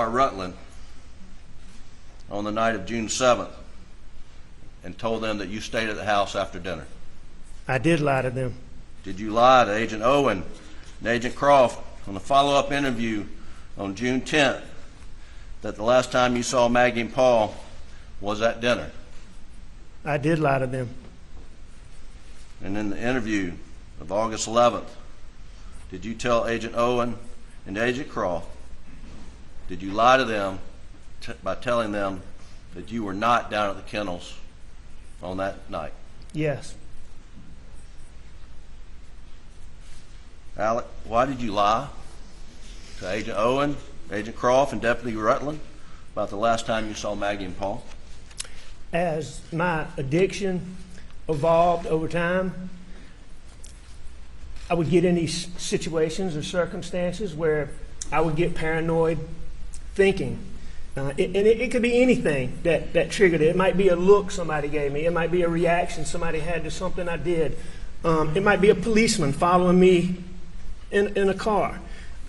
Rutland on the night of June 7th and told them that you stayed at the house after dinner? I did lie to them. Did you lie to Agent Owen and Agent Croft on the follow-up interview on June 10th that the last time you saw Maggie and Paul was at dinner? I did lie to them. And in the interview of August 11th, did you tell Agent Owen and Agent Croft, did you lie to them by telling them that you were not down at the kennels on that night? Yes. Alec, why did you lie to Agent Owen, Agent Croft, and Deputy Rutland about the last time you saw Maggie and Paul? As my addiction evolved over time, I would get in these situations or circumstances where I would get paranoid thinking. It could be anything that triggered it. It might be a look somebody gave me. It might be a reaction somebody had to something I did. It might be a policeman following me in a car.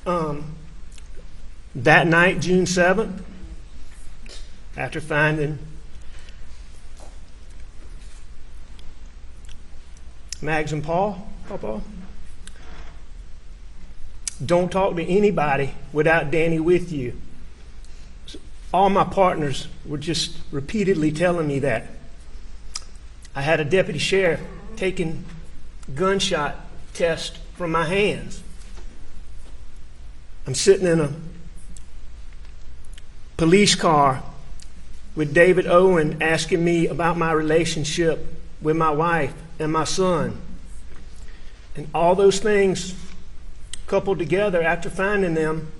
That night, June 7th, after finding Mags and Paul, don't talk to anybody without Danny with you. All my partners were just repeatedly telling me that. I had a deputy sheriff taking gunshot tests from my hands. I'm sitting in a police car with David Owen asking me about my relationship with my wife and my son. And all those things coupled together after finding them,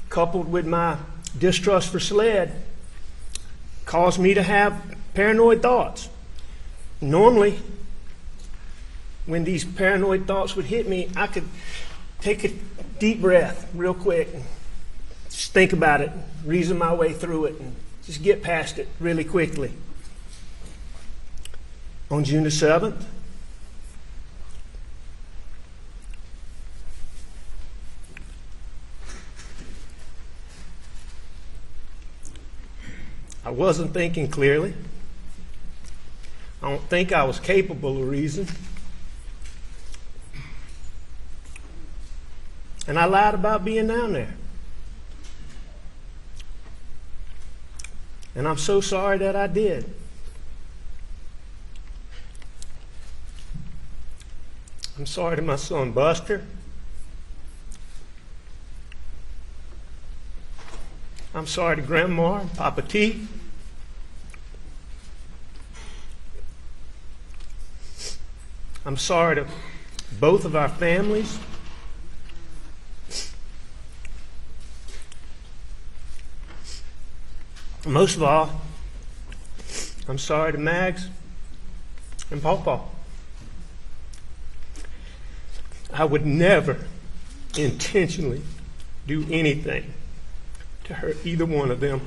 coupled with my distrust for SLED, caused me to have paranoid thoughts. Normally, when these paranoid thoughts would hit me, I could take a deep breath real quick and just think about it, reason my way through it, and just get past it really quickly. On June the 7th, I wasn't thinking clearly. I don't think I was capable of reason. And I lied about being down there. And I'm so sorry that I did. I'm sorry to my son Buster. I'm sorry to Grandma and Papa T. I'm sorry to both of our families. Most of all, I'm sorry to Mags and Pawpaw. I would never intentionally do anything to hurt either one of them.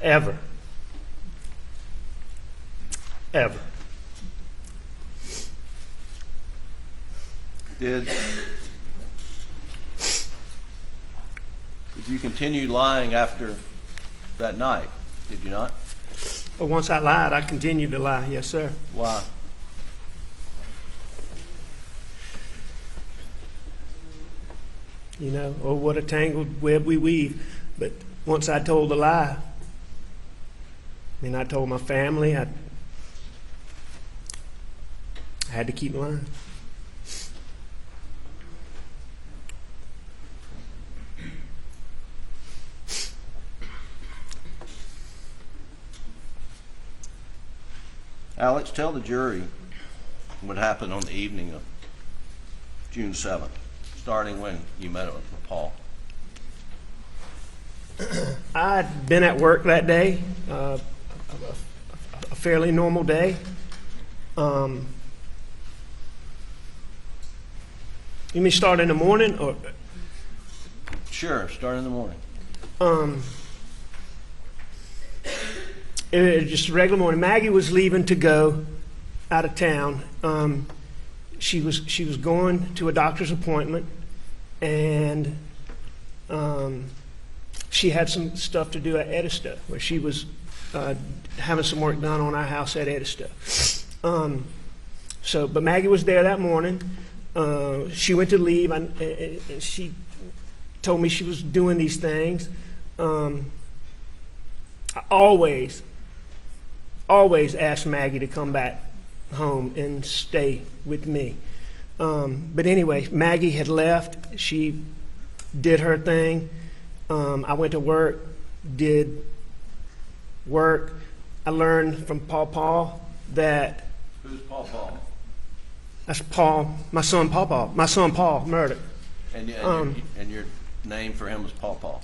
Ever. Ever. Did you continue lying after that night? Did you not? But once I lied, I continued to lie. Yes, sir. Why? You know, oh, what a tangled web we weave. But once I told a lie, I told my family, I had to keep lying. Alex, tell the jury what happened on the evening of June 7th, starting when you met up with Paul. I'd been at work that day, a fairly normal day. You mean start in the morning, or? Sure, start in the morning. It was just a regular morning. Maggie was leaving to go out of town. She was going to a doctor's appointment, and she had some stuff to do at Edisto, where she was having some work done on our house at Edisto. But Maggie was there that morning. She went to leave, and she told me she was doing these things. I always asked Maggie to come back home and stay with me. But anyway, Maggie had left. She did her thing. I went to work, did work. I learned from Paul that... Who's Paul? That's Paul, my son Paul Murdaugh. And your name for him was Paul?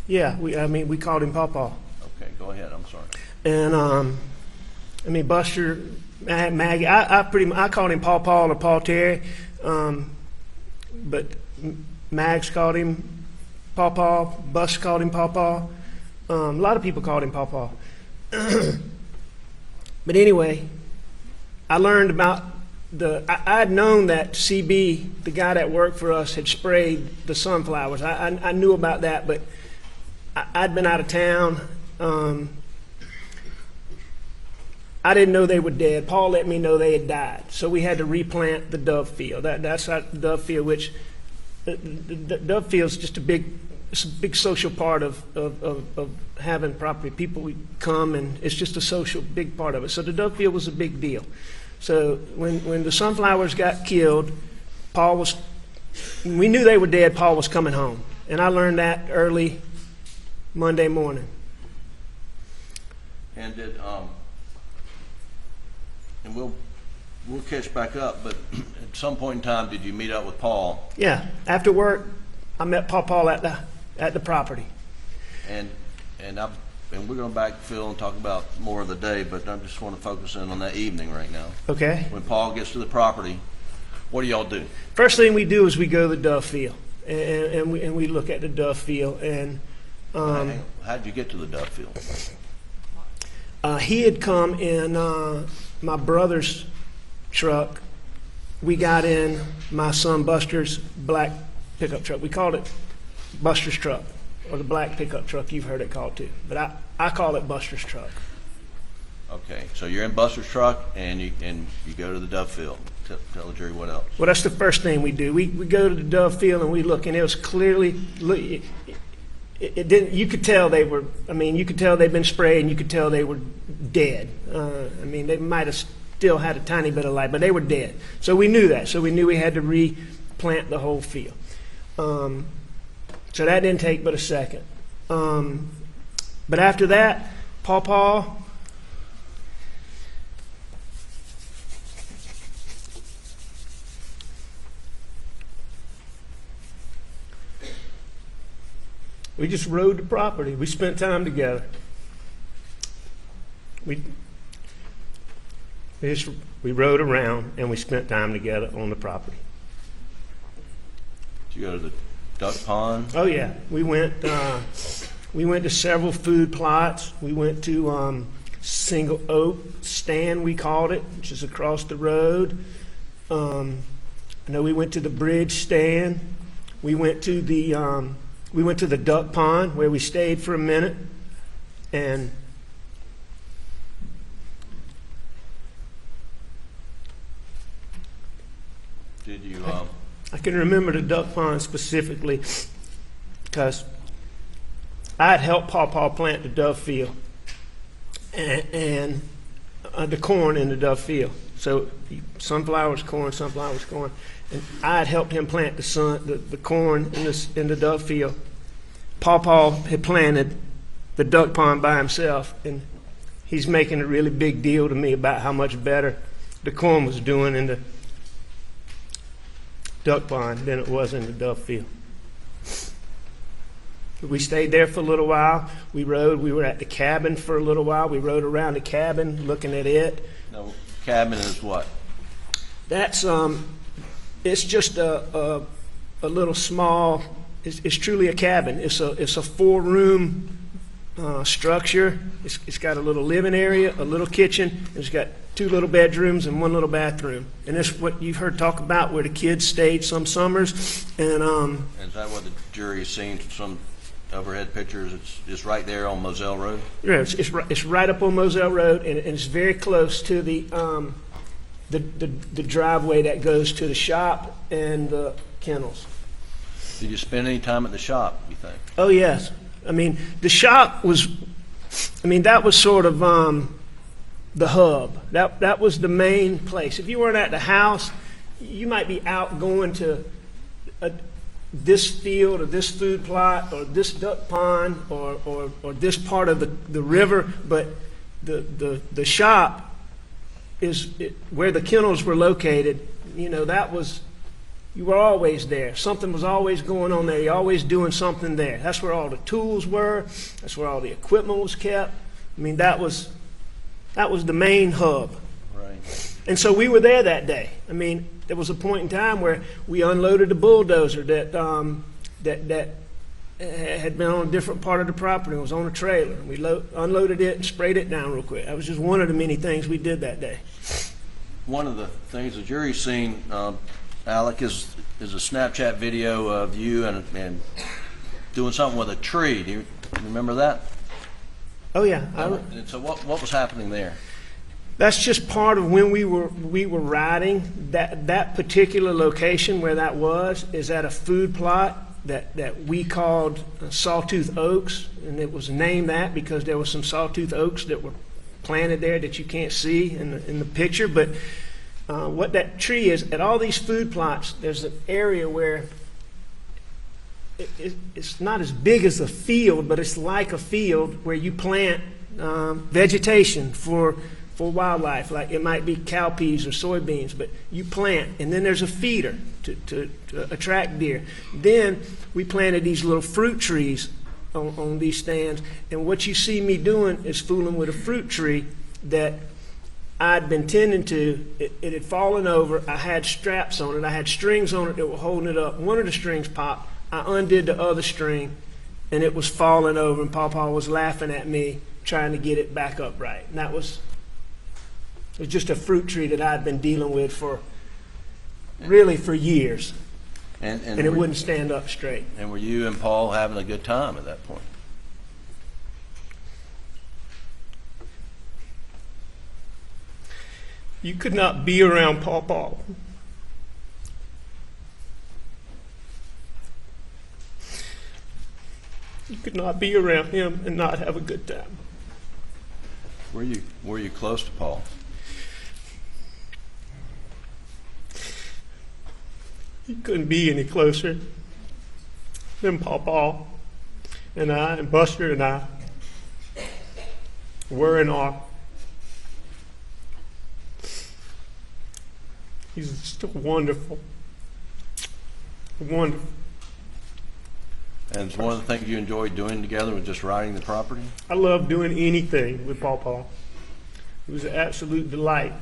Yeah, we called him Paul. Okay, go ahead, I'm sorry. And Buster, Maggie, I called him Paul or Paul Terry, but Mags called him Paul, Buster called him Paul. A lot of people called him Paul. But anyway, I learned about I had known that CB, the guy that worked for us, had sprayed the sunflowers. I knew about that, but I'd been out of town. I didn't know they were dead. Paul let me know they had died. So we had to replant the dove field. That's our dove field, which the dove field is just it's a big social part of having property. People would come, and it's just a social big part of it. So the dove field was a big deal. So when the sunflowers got killed, we knew they were dead. Paul was coming home, and I learned that early Monday morning. And and we'll catch back up. But at some point in time, did you meet up with Paul? Yeah, after work, I met Paul at the property. And we're going to backfill and talk about more of the day, but I just want to focus in on that evening right now. Okay. When Paul gets to the property, what do y'all do? First thing we do is we go to the dove field, and we look at the dove field. And how did you get to the dove field? he had come in my brother's truck. We got in my son Buster's black pickup truck. We called it Buster's truck, or the black pickup truck. You've heard it called too, but I call it Buster's truck. Okay, so you're in Buster's truck, and you go to the dove field. Tell the jury what else. Well, that's the first thing we do. We go to the dove field and we look, and it was clearly it didn't. You could tell they were. I mean, you could tell they'd been sprayed, and you could tell they were dead. I mean, they might have still had a tiny bit of life, but they were dead. So we knew that. So we knew we had to replant the whole field. So that didn't take but a second. But after that, Paul. We just rode the property. We spent time together. We rode around and we spent time together on the property. Did you go to the duck pond? Oh yeah, we went to several food plots. We went to Single Oak Stand, we called it, which is across the road. I know we went to the Bridge Stand. We went to the duck pond where we stayed for a minute, and Did you? I can remember the duck pond specifically because I had helped Paul plant the dove field and the corn in the dove field. So sunflowers, corn, and I had helped him plant the corn in the dove field. Paul had planted the duck pond by himself, and he's making a really big deal to me about how much better the corn was doing in the duck pond than it was in the dove field. We stayed there for a little while. We were at the cabin for a little while. We rode around the cabin looking at it. No, cabin is what? That's it's just a little small. It's truly a cabin. It's a 4-room structure. It's got a little living area, a little kitchen, and it's got 2 little bedrooms and 1 little bathroom. And that's what you've heard talk about, where the kids stayed some summers. And Is that what the jury has seen from some overhead pictures? It's right there on Moselle Road? yeah, it's right up on Moselle Road, and it's very close to the driveway that goes to the shop and the kennels. Did you spend any time at the shop, you think? Oh, yes. I mean, the shop was, that was sort of the hub. That was the main place. If you weren't at the house, you might be out going to this field or this food plot or this duck pond or this part of the river, but the shop is where the kennels were located. That was, you were always there. Something was always going on there. You're always doing something there. That's where all the tools were. That's where all the equipment was kept. That was the main hub. Right. And so we were there that day. There was a point in time where we unloaded a bulldozer that had been on a different part of the property. It was on a trailer. We unloaded it and sprayed it down real quick. That was just one of the many things we did that day. One of the things the jury's seen, Alec, is a Snapchat video of you and doing something with a tree. Do you remember that? Oh yeah. And so what was happening there? That's just part of when we were riding. That particular location where that was is at a food plot that we called Sawtooth Oaks, and it was named that because there were some sawtooth oaks that were planted there that you can't see in the picture. But what that tree is, at all these food plots, there's an area where it's not as big as a field, but it's like a field where you plant vegetation for wildlife. Like it might be cowpeas or soybeans, but you plant, and then there's a feeder to attract deer. Then we planted these little fruit trees on these stands, and what you see me doing is fooling with a fruit tree that I'd been tending to. It had fallen over. I had straps on it. I had strings on it that were holding it up. One of the strings popped. I undid the other string, and it was falling over, and Pawpaw was laughing at me trying to get it back upright. And it was just a fruit tree that I'd been dealing with for years, and it wouldn't stand up straight. And were you and Paul having a good time at that point? You could not be around Pawpaw You could not be around him and not have a good time. Were you close to Paul? You couldn't be any closer than Pawpaw and I and Buster and I were and are. He's still wonderful. Wonderful. And it's one of the things you enjoyed doing together was just riding the property? I love doing anything with Pawpaw. It was an absolute delight.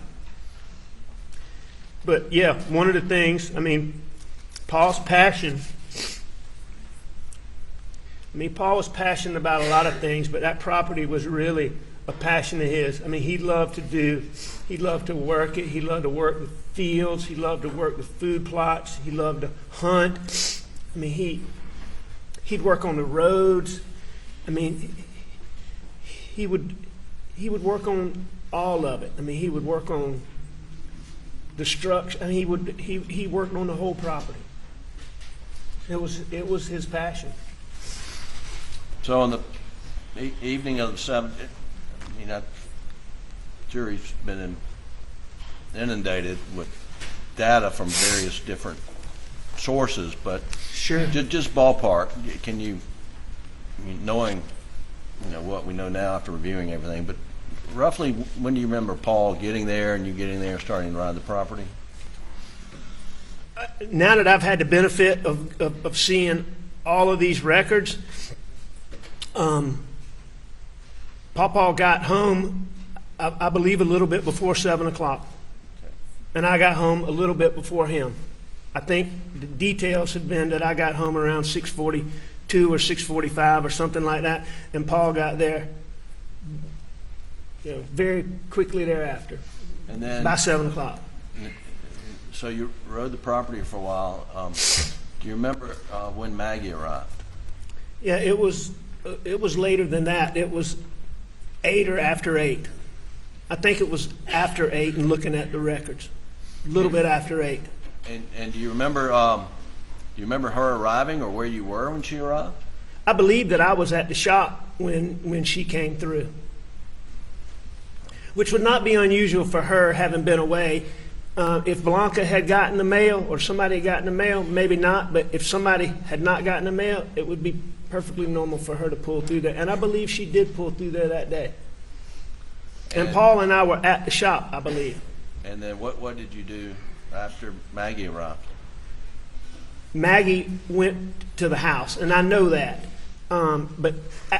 But yeah, one of the things, Paul's passion. Paul was passionate about a lot of things, but that property was really a passion of his. He loved to work it. He loved to work the fields. He loved to work the food plots. He loved to hunt. He'd work on the roads. He would work on all of it. He would work on the structure. He worked on the whole property. It was his passion. So on the evening of the 7th, that jury's been inundated with data from various different sources, but sure, just ballpark. Can you, knowing what we know now after reviewing everything, but roughly when do you remember Paul getting there and you getting there and starting to ride the property? Now that I've had the benefit of seeing all of these records, Pawpaw got home, I believe, a little bit before 7 o'clock. Okay. And I got home a little bit before him. I think the details had been that I got home around 6:40, 6:02 or 6:45 or something like that, and Paul got there, very quickly thereafter, And then, by 7 o'clock. so you rode the property for a while. Do you remember when Maggie arrived? Yeah, it was later than that. It was 8 or after 8. I think it was after 8 and looking at the records. A little bit after 8. And do you remember her arriving or where you were when she arrived? I believe that I was at the shop when she came through, which would not be unusual for her having been away. If Blanca had gotten the mail or somebody had gotten the mail, maybe not, but if somebody had not gotten the mail, it would be perfectly normal for her to pull through there. And I believe she did pull through there that day. And Paul and I were at the shop, I believe. And then what did you do after Maggie arrived? Maggie went to the house, and I know that. But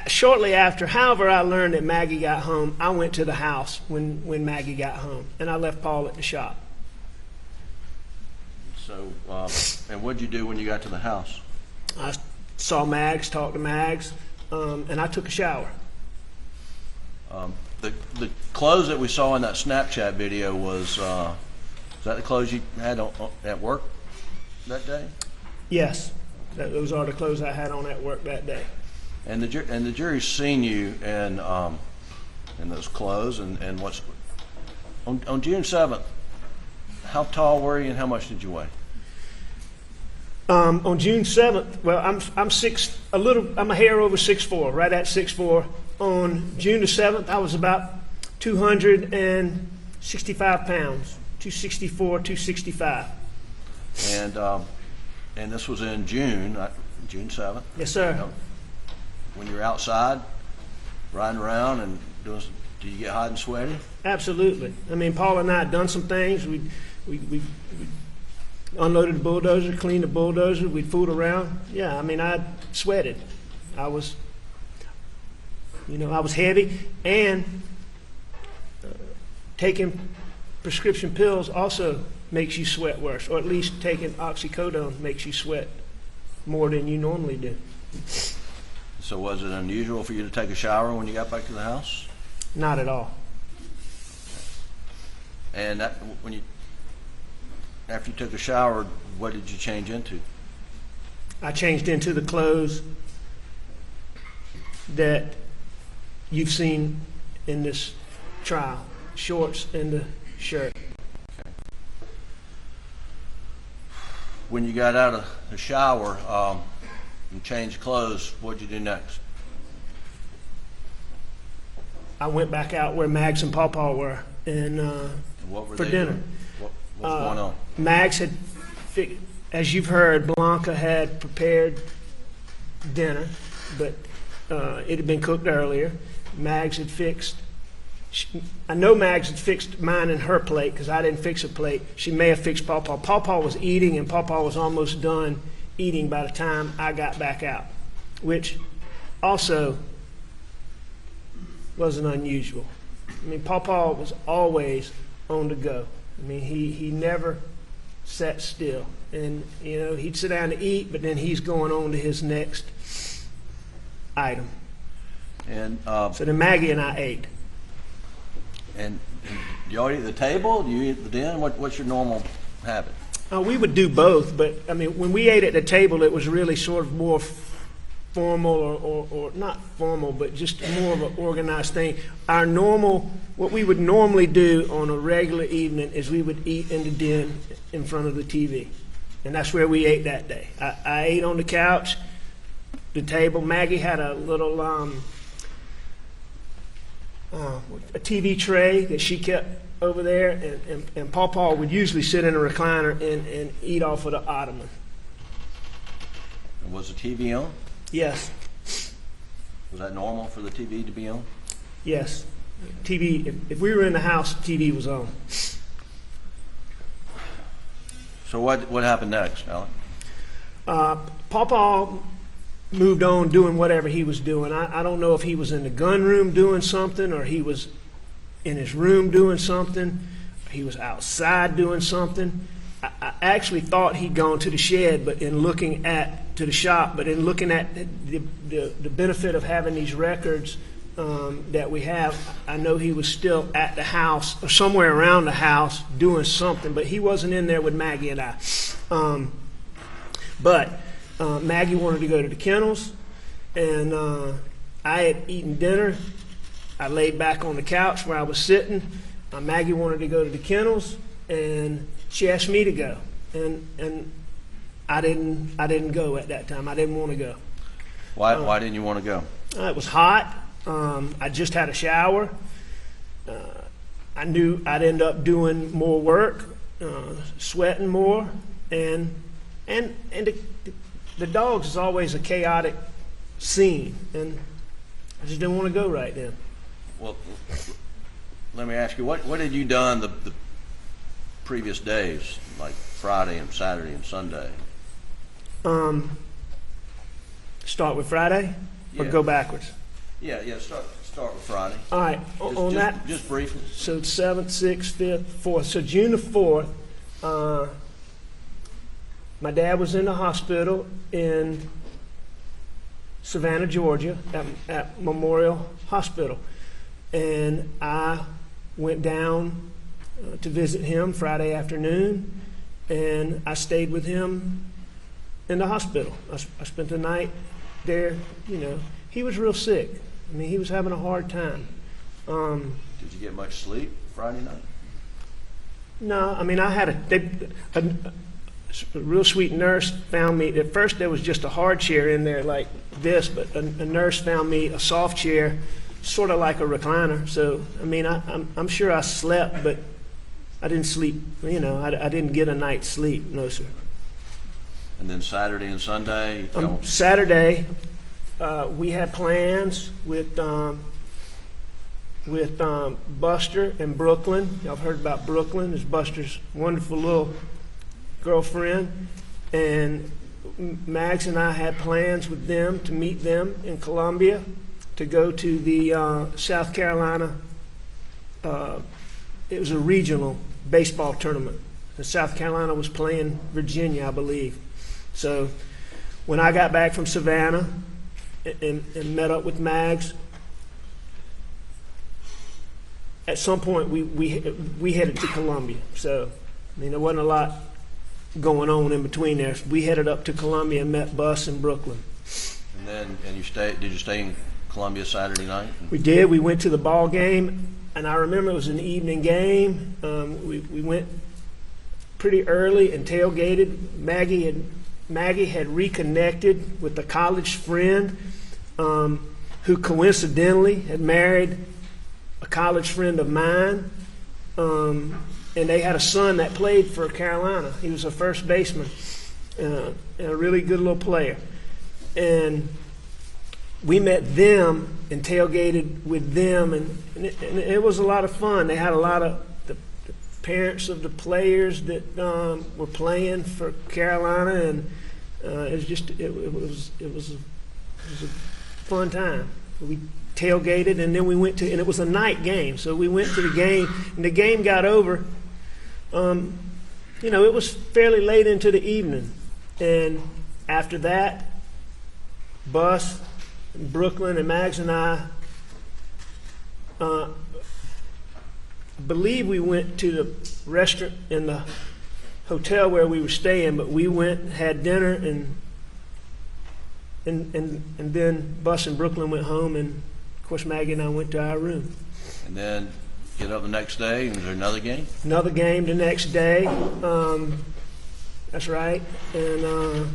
shortly after, however I learned that Maggie got home, I went to the house when Maggie got home, and I left Paul at the shop. So, and what did you do when you got to the house? I saw Mags, talked to Mags, and I took a shower. The clothes that we saw in that Snapchat video was that the clothes you had at work that day? Yes, those are the clothes I had on at work that day. And the jury's seen you in those clothes and what's on June 7th. How tall were you and how much did you weigh? On June 7th, well, I'm a hair over 6'4", right at 6'4". On June the 7th, I was about 265 pounds, 264, 265. And this was in June, June 7th. Yes, sir. When you're outside, riding around and do you get hot and sweaty? Absolutely. I mean, Paul and I had done some things. We unloaded the bulldozer, cleaned the bulldozer. We fooled around. Yeah, I mean, I sweated. I was heavy, and taking prescription pills also makes you sweat worse, or at least taking oxycodone makes you sweat more than you normally do. So was it unusual for you to take a shower when you got back to the house? Not at all. And after you took a shower, what did you change into? I changed into the clothes that you've seen in this trial, shorts and the shirt. Okay. When you got out of the shower and changed clothes, what did you do next? I went back out where Mags and Pawpaw were, and what were for they dinner. doing? What was going on? Mags had, as you've heard, Blanca had prepared dinner, but it had been cooked earlier. Mags had fixed. I know Mags had fixed mine and her plate because I didn't fix a plate. She may have fixed Pawpaw. Pawpaw was eating, and Pawpaw was almost done eating by the time I got back out, which also wasn't unusual. I mean, Pawpaw was always on the go. I mean, he never sat still. And, he'd sit down to eat, but then he's going on to his next item. And So then Maggie and I ate. And do you all eat at the table? Do you eat at the den? What's your normal habit? We would do both, but, I mean, when we ate at the table, it was really sort of more formal or not formal, but just more of an organized thing. What we would normally do on a regular evening is we would eat in the den in front of the TV. And that's where we ate that day. I ate on the couch, the table. Maggie had a little a TV tray that she kept over there, and Pawpaw would usually sit in a recliner and eat off of the ottoman. And was the TV on? Yes. Was that normal for the TV to be on? Yes. TV, if we were in the house, TV was on. So what happened next, Alan? Pawpaw moved on doing whatever he was doing. I don't know if he was in the gun room doing something, or he was in his room doing something, or he was outside doing something. I actually thought he'd gone to the shed, but in looking at to the shop, but in looking at the benefit of having these records that we have, I know he was still at the house or somewhere around the house doing something, but he wasn't in there with Maggie and I. But Maggie wanted to go to the kennels, and I had eaten dinner. I laid back on the couch where I was sitting. Maggie wanted to go to the kennels, and she asked me to go, and I didn't go at that time. I didn't want to go. Why didn't you want to go? It was hot. I just had a shower. I knew I'd end up doing more work, sweating more, and the dogs is always a chaotic scene, and I just didn't want to go right then. Well, let me ask you, what had you done the previous days, like Friday and Saturday and Sunday? Start with Friday or Yeah. go backwards? Yeah, start with Friday. All right, on that. Just briefly. So 7th, 6th, 5th, 4th. So June the 4th, my dad was in the hospital in Savannah, Georgia, at Memorial Hospital. And I went down to visit him Friday afternoon, and I stayed with him in the hospital. I spent the night there. You know, he was real sick. I mean, he was having a hard time. Did you get much sleep Friday night? No, I mean, I had a real sweet nurse found me. At first, there was just a hard chair in there like this, but a nurse found me a soft chair, sort of like a recliner. So, I mean, I'm sure I slept, but I didn't sleep. You know, I didn't get a night's sleep. No, sir. And then Saturday and Sunday? Saturday, we had plans with Buster and Brooklyn. Y'all have heard about Brooklyn. It's Buster's wonderful little girlfriend. And Mags and I had plans with them to meet them in Columbia, to go to the South Carolina. It was a regional baseball tournament. And South Carolina was playing Virginia, I believe. So when I got back from Savannah and met up with Mags, at some point we headed to Columbia. So, I mean, there wasn't a lot going on in between there. We headed up to Columbia and met Bus in Brooklyn. And you did you stay in Columbia Saturday night? We did. We went to the ball game, and I remember it was an evening game. We went pretty early and tailgated. Maggie had reconnected with a college friend who coincidentally had married a college friend of mine, and they had a son that played for Carolina. He was a first baseman, and a really good little player. And we met them and tailgated with them, and it was a lot of fun. They had a lot of the parents of the players that were playing for Carolina, and it was a fun time. We tailgated, and then we went to, and it was a night game, so we went to the game, and the game got over. You know, it was fairly late into the evening, and after that, Bus, Brooklyn, and Mags and I believe we went to the restaurant in the hotel where we were staying, but we went, had dinner, and then Bus and Brooklyn went home, and of course Maggie and I went to our room. And then get up the next day, and was there another game? Another game the next day. That's right. And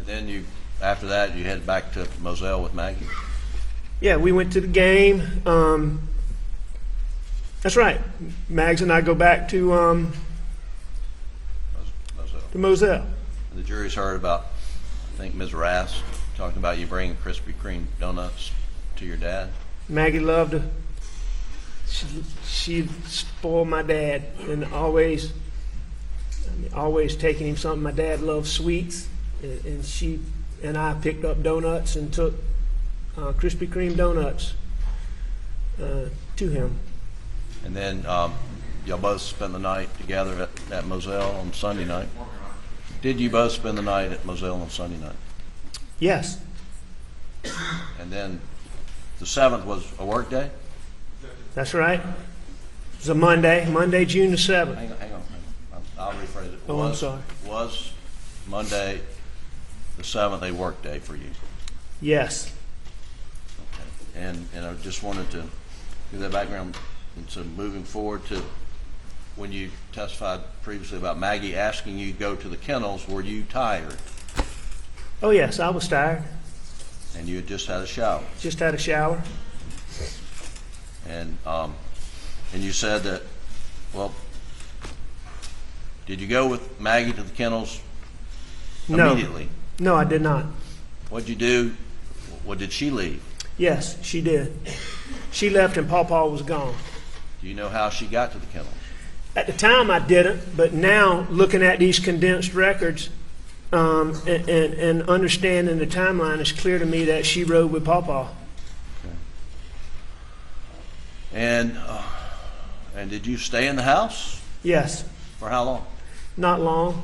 then after that, you head back to Moselle with Maggie? Yeah, we went to the game. That's right. Mags and I go back to Moselle. The jury's heard about, I think Ms. Rass talking about you bringing Krispy Kreme donuts to your dad. Maggie loved to. She spoiled my dad, and always taking him something. My dad loved sweets, and she and I picked up donuts and took Krispy Kreme donuts to him. And then y'all both spent the night together at Moselle on Sunday night. Did you both spend the night at Moselle on Sunday night? Yes. And then the 7th was a work day? That's right. It was a Monday, June the 7th. Hang on. I'll rephrase it. Oh, I'm sorry. Was Monday the 7th a work day for you? Yes. Okay. And I just wanted to give that background. And so moving forward to when you testified previously about Maggie asking you to go to the kennels, were you tired? Oh, yes, I was tired. And you had just had a shower? Just had a shower. And you said that, well, did you go with Maggie to the kennels immediately? No, I did not. What'd you do? What did she leave? Yes, she did. She left and Pawpaw was gone. Do you know how she got to the kennels? At the time, I didn't, but now looking at these condensed records and understanding the timeline, it's clear to me that she rode with Pawpaw. Okay. And did you stay in the house? Yes. For how long? Not long.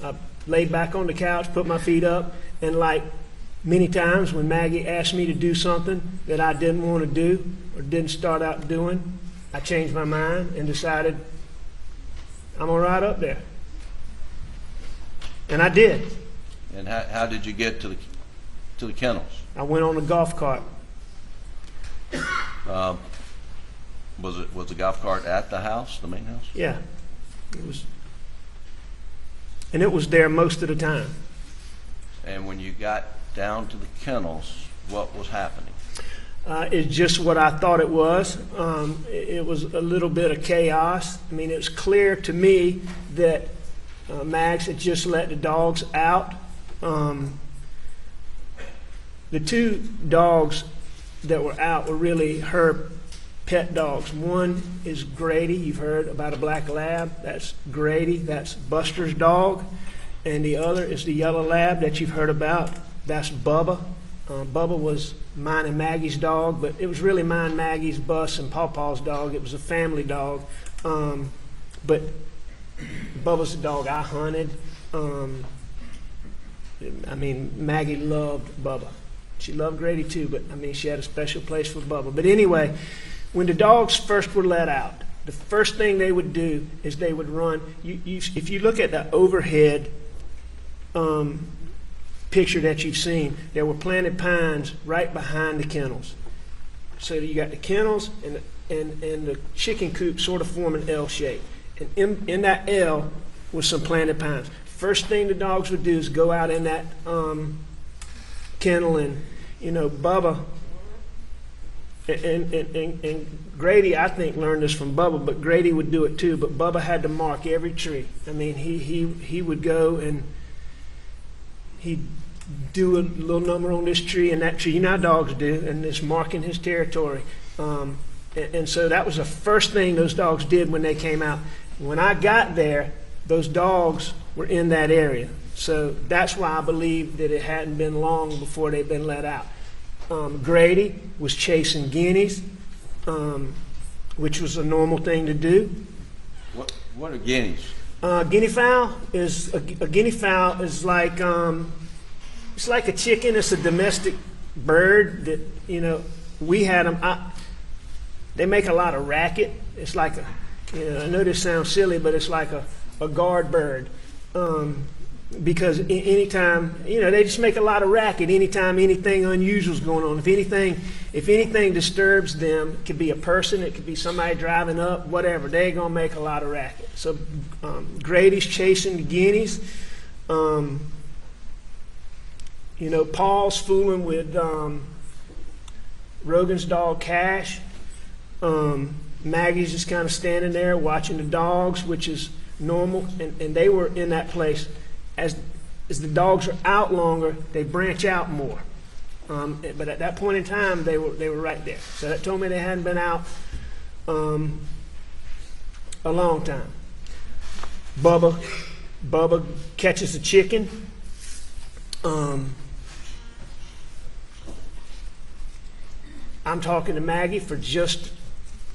I laid back on the couch, put my feet up, and like many times when Maggie asked me to do something that I didn't want to do or didn't start out doing, I changed my mind and decided I'm going to ride up there. And I did. And how did you get to the kennels? I went on a golf cart. Was the golf cart at the house, the main house? Yeah. It was. And it was there most of the time. And when you got down to the kennels, what was happening? It's just what I thought it was. It was a little bit of chaos. I mean, it was clear to me that Mags had just let the dogs out. The two dogs that were out were really her pet dogs. One is Grady. You've heard about a black lab. That's Grady. That's Buster's dog. And the other is the yellow lab that you've heard about. That's Bubba. Bubba was mine and Maggie's dog, but it was really mine, Maggie's, Bus, and Pawpaw's dog. It was a family dog. But Bubba's the dog I hunted. I mean, Maggie loved Bubba. She loved Grady too, but I mean, she had a special place for Bubba. But anyway, when the dogs first were let out, the first thing they would do is they would run. If you look at the overhead picture that you've seen, there were planted pines right behind the kennels. So you got the kennels and the chicken coop sort of form an L shape. And in that L was some planted pines. First thing the dogs would do is go out in that kennel, and Bubba and Grady, I think, learned this from Bubba, but Grady would do it too. But Bubba had to mark every tree. I mean, he would go and he'd do a little number on this tree and that tree. You know how dogs do, and it's marking his territory. And so that was the first thing those dogs did when they came out. When I got there, those dogs were in that area. So that's why I believe that it hadn't been long before they'd been let out. Grady was chasing guineas, which was a normal thing to do. What are guineas? Guinea fowl is a guinea fowl is like it's like a chicken. It's a domestic bird that we had them. They make a lot of racket. It's like I know this sounds silly, but it's like a guard bird. Because anytime, they just make a lot of racket anytime anything unusual is going on. If anything disturbs them, it could be a person, it could be somebody driving up, whatever, they're going to make a lot of racket. So Grady's chasing the guineas. Paul's fooling with Rogan's dog Cash. Maggie's just kind of standing there watching the dogs, which is normal, and they were in that place. As the dogs are out longer, they branch out more. But at that point in time, they were right there. So that told me they hadn't been out a long time. Bubba catches a chicken. I'm talking to Maggie for just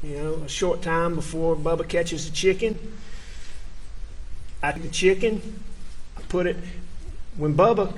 a short time before Bubba catches the chicken. I take the chicken, put it, when Bubba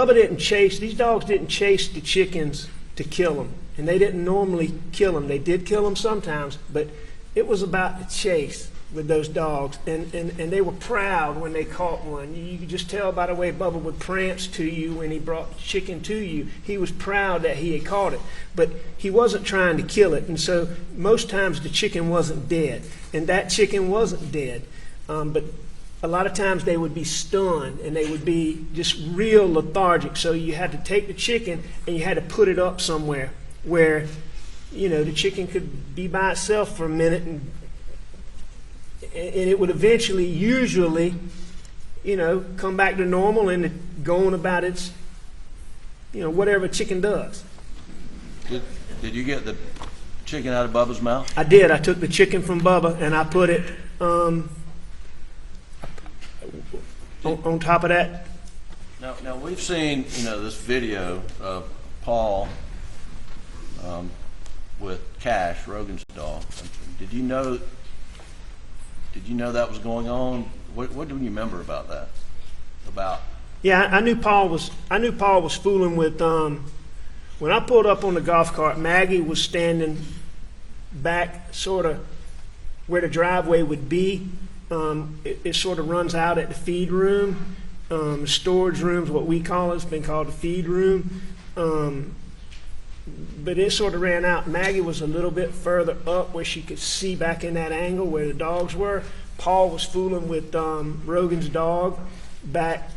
didn't chase, these dogs didn't chase the chickens to kill them. And they didn't normally kill them. They did kill them sometimes, but it was about the chase with those dogs. And they were proud when they caught one. You could just tell by the way Bubba would prance to you when he brought chicken to you. He was proud that he had caught it, but he wasn't trying to kill it. And so most times the chicken wasn't dead, and that chicken wasn't dead. But a lot of times they would be stunned and they would be just real lethargic. So you had to take the chicken and you had to put it up somewhere where, the chicken could be by itself for a minute, and it would eventually, usually, come back to normal and go on about its, whatever a chicken does. Did you get the chicken out of Bubba's mouth? I did. I took the chicken from Bubba and I put it on top of that. Now we've seen, this video of Paul with Cash, Rogan's dog. Did you know that was going on? What do you remember about that? Yeah, I knew Paul was fooling with. When I pulled up on the golf cart, Maggie was standing back, sort of where the driveway would be. It sort of runs out at the feed room. Storage room's what we call it. It's been called the feed room. But it sort of ran out. Maggie was a little bit further up where she could see back in that angle where the dogs were. Paul was fooling with Rogan's dog back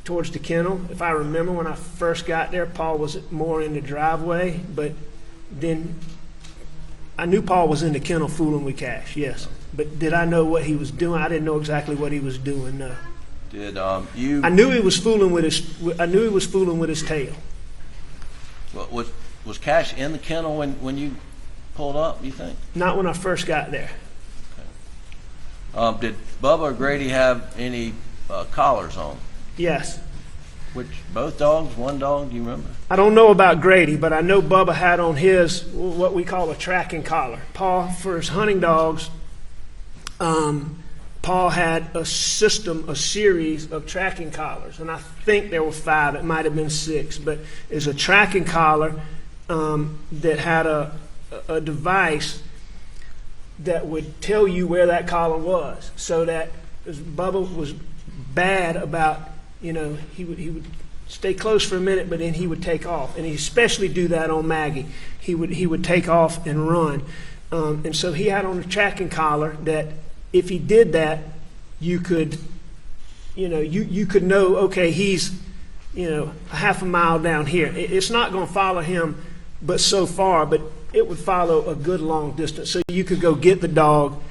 towards the kennel. If I remember when I first got there, Paul was more in the driveway, but then I knew Paul was in the kennel fooling with Cash, yes. But did I know what he was doing? I didn't know exactly what he was doing, no. Did you? I knew he was fooling with his tail. Well, was Cash in the kennel when you pulled up, you think? Not when I first got there. Okay. Did Bubba or Grady have any collars on? Yes. Both dogs? One dog? Do you remember? I don't know about Grady, but I know Bubba had on his what we call a tracking collar. Paul, for his hunting dogs, Paul had a series of tracking collars, and I think there were 5. It might have been 6, but it's a tracking collar that had a device that would tell you where that collar was, so that Bubba was bad about, he would stay close for a minute, but then he would take off, and he especially do that on Maggie. He would take off and run, and so he had on a tracking collar that if he did that, you could, you could know, okay, he's, a half a mile down here. It's not going to follow him, but so far, but it would follow a good long distance, so you could go get the dog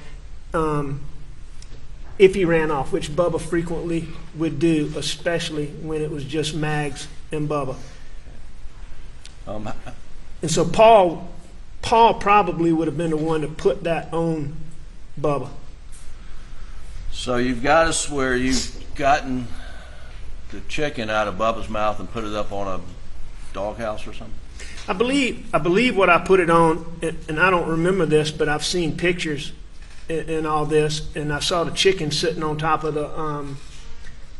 if he ran off, which Bubba frequently would do, especially when it was just Mags and Bubba. And so Paul probably would have been the one to put that on Bubba. So you've got us where you've gotten the chicken out of Bubba's mouth and put it up on a doghouse or something? I believe what I put it on, and I don't remember this, but I've seen pictures and all this, and I saw the chicken sitting on top of the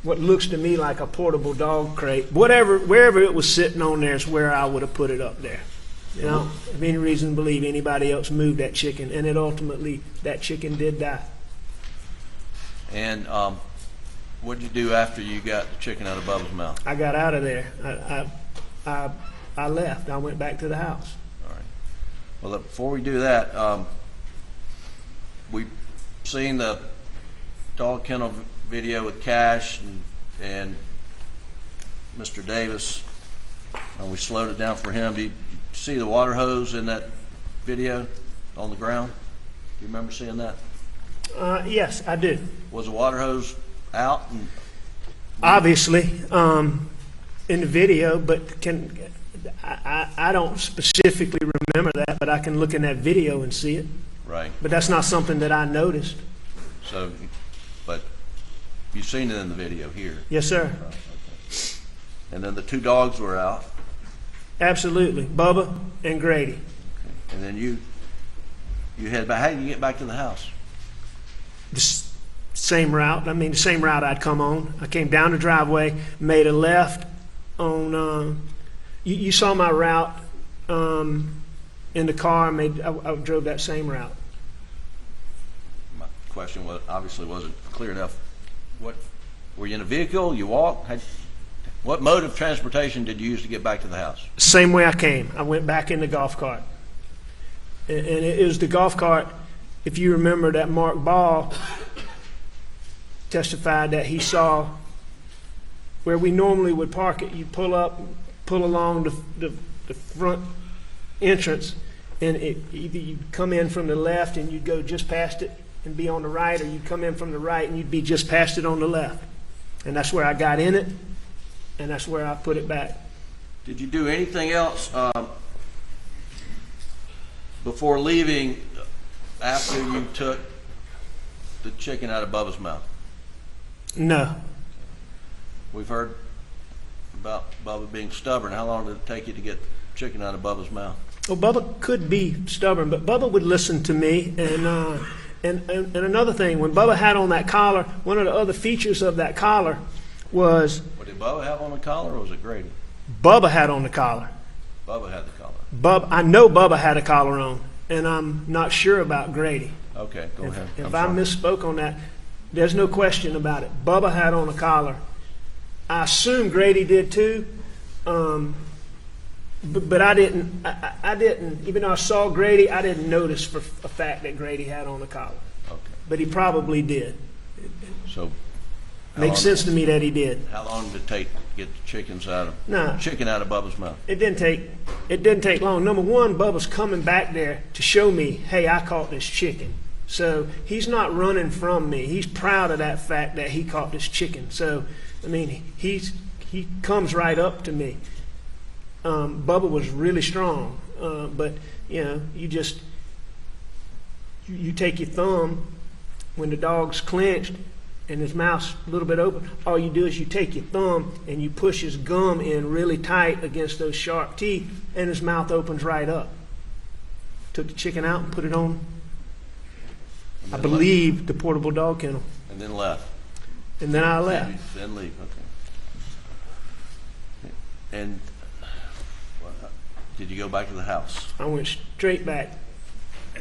what looks to me like a portable dog crate. Wherever it was sitting on there is where I would have put it up there. I don't have any reason to believe anybody else moved that chicken, and that chicken did die. And what did you do after you got the chicken out of Bubba's mouth? I got out of there. I left. I went back to the house. All right. Well, look, before we do that, we've seen the dog kennel video with Cash and Mr. Davis, and we slowed it down for him. Do you see the water hose in that video on the ground? Do you remember seeing that? Yes, I do. Was the water hose out? Obviously, in the video, but I don't specifically remember that, but I can look in that video and see it. Right. But that's not something that I noticed. So, but you've seen it in the video here? Yes, sir. Okay. And then the 2 dogs were out? Absolutely. Bubba and Grady. Okay. And then you head back. How did you get back to the house? The Same route. I mean, the same route I'd come on. I came down the driveway, made a left on. You saw my route in the car. I drove that same route. My question obviously wasn't clear enough. What were you in a vehicle? You walked? What mode of transportation did you use to get back to the house? Same way I came. I went back in the golf cart, and it was the golf cart. If you remember that Mark Ball testified that he saw where we normally would park it. You pull up, pull along the front entrance, and either you'd come in from the left and you'd go just past it and be on the right, or you'd come in from the right and you'd be just past it on the left. And that's where I got in it, and that's where I put it back. Did you do anything else before leaving after you took the chicken out of Bubba's mouth? No. We've heard about Bubba being stubborn. How long did it take you to get chicken out of Bubba's mouth? Well, Bubba could be stubborn, but Bubba would listen to me. And another thing, when Bubba had on that collar, one of the other features of that collar was... What did Bubba have on the collar, or was it Grady? Bubba had on the collar. Bubba had the collar. I know Bubba had a collar on, and I'm not sure about Grady. Okay, go ahead. If I misspoke on that, there's no question about it. Bubba had on a collar. I assume Grady did too, but I didn't. I didn't. Even though I saw Grady, I didn't notice for a fact that Grady had on a collar. Okay. But he probably did. So Makes sense to me that he did. How long did it take to get the chicken out of Bubba's mouth? It didn't take long. Number one, Bubba's coming back there to show me, hey, I caught this chicken. So he's not running from me. He's proud of that fact that he caught this chicken. So, I mean, he comes right up to me. Bubba was really strong, but you know, you take your thumb when the dog's clenched and his mouth's a little bit open. All you do is you take your thumb and you push his gum in really tight against those sharp teeth, and his mouth opens right up. Took the chicken out and put it on, I believe, the portable dog kennel. And then left. And then I left. Then leave. Okay. And did you go back to the house? I went straight back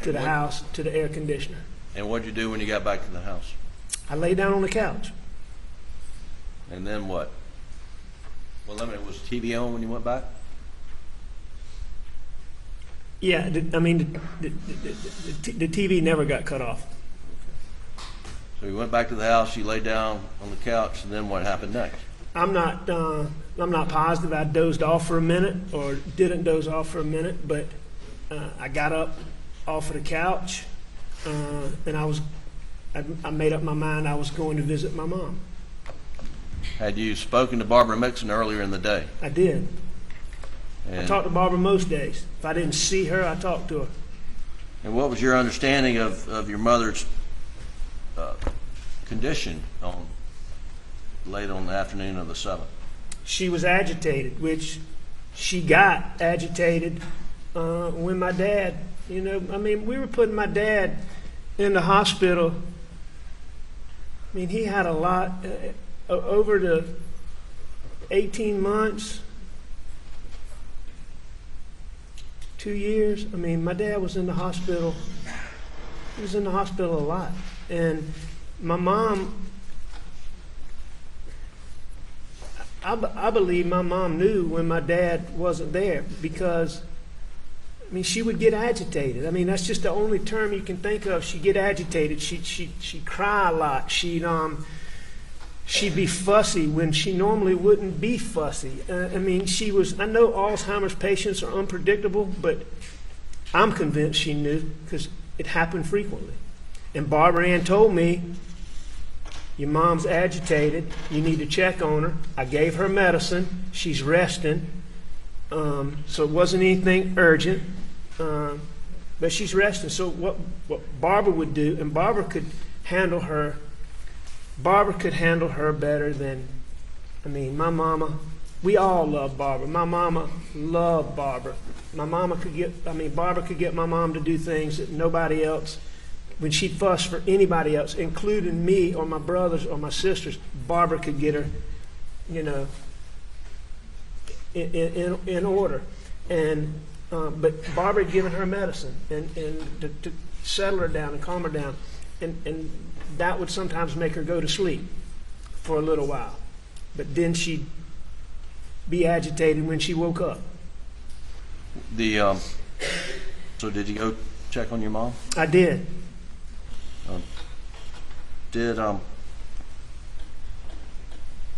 to the house, to the air conditioner. And what did you do when you got back to the house? I lay down on the couch. And then what? Well, I mean, was the TV on when you went back? Yeah, the TV never got cut off. So you went back to the house, you laid down on the couch, and then what happened next? I'm not positive. I dozed off for a minute or didn't doze off for a minute, but I got up off of the couch, and I made up my mind I was going to visit my mom. Had you spoken to Barbara Mixon earlier in the day? I did. And I talked to Barbara most days. If I didn't see her, I talked to her. And what was your understanding of your mother's condition late on the afternoon of the 7th? She was agitated, which she got agitated when my dad, we were putting my dad in the hospital. I mean, he had a lot over the 18 months, 2 years. I mean, my dad was in the hospital. He was in the hospital a lot. And my mom, I believe my mom knew when my dad wasn't there, because, I mean, she would get agitated. I mean, that's just the only term you can think of. She'd get agitated. She'd cry a lot. She'd be fussy when she normally wouldn't be fussy. I know Alzheimer's patients are unpredictable, but I'm convinced she knew, because it happened frequently. And Barbara Ann told me, your mom's agitated. You need to check on her. I gave her medicine. She's resting. So it wasn't anything urgent. But she's resting. So what Barbara would do, and Barbara could handle her better than, my mama. We all love Barbara. My mama loved Barbara. Barbara could get my mom to do things that nobody else when she fussed for anybody else, including me or my brothers or my sisters, Barbara could get her, you know, in order. And but Barbara had given her medicine and to settle her down and calm her down, and that would sometimes make her go to sleep for a little while. But then she'd be agitated when she woke up. So did you go check on your mom? I did.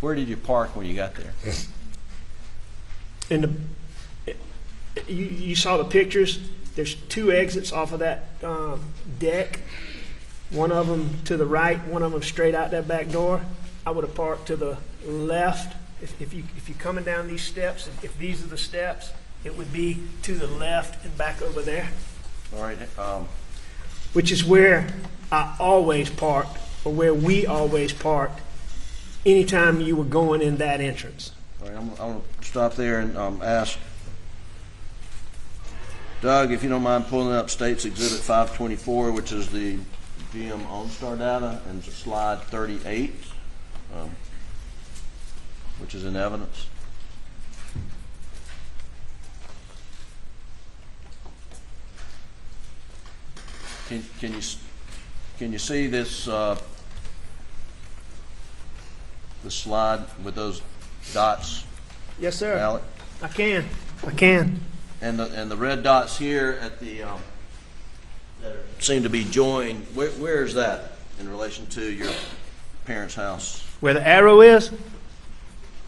Where did you park when you got there? You saw the pictures. There's 2 exits off of that deck. One of them to the right, one of them straight out that back door. I would have parked to the left. If you're coming down these steps, if these are the steps, it would be to the left and back over there. All right. Which is where I always parked, or where we always parked, anytime you were going in that entrance. All right, I'm going to stop there and ask Doug, if you don't mind pulling up State's Exhibit 524, which is the GM OnStar data, and slide 38, which is in evidence. Can you see this the slide with those dots? Yes, sir. Alec? I can. And the red dots here at the that seem to be joined. Where is that in relation to your parents' house? Where the arrow is?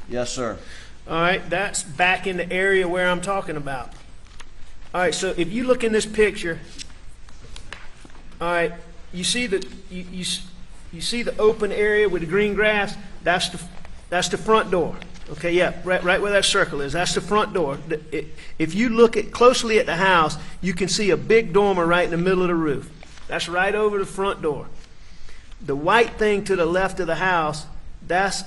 Yes, sir. All right, that's back in the area where I'm talking about. All right, so if you look in this picture, all right, you see the you see the open area with the green grass. That's the front door. Okay, yeah, right where that circle is. That's the front door. If you look closely at the house, you can see a big dormer right in the middle of the roof. That's right over the front door. The white thing to the left of the house, that's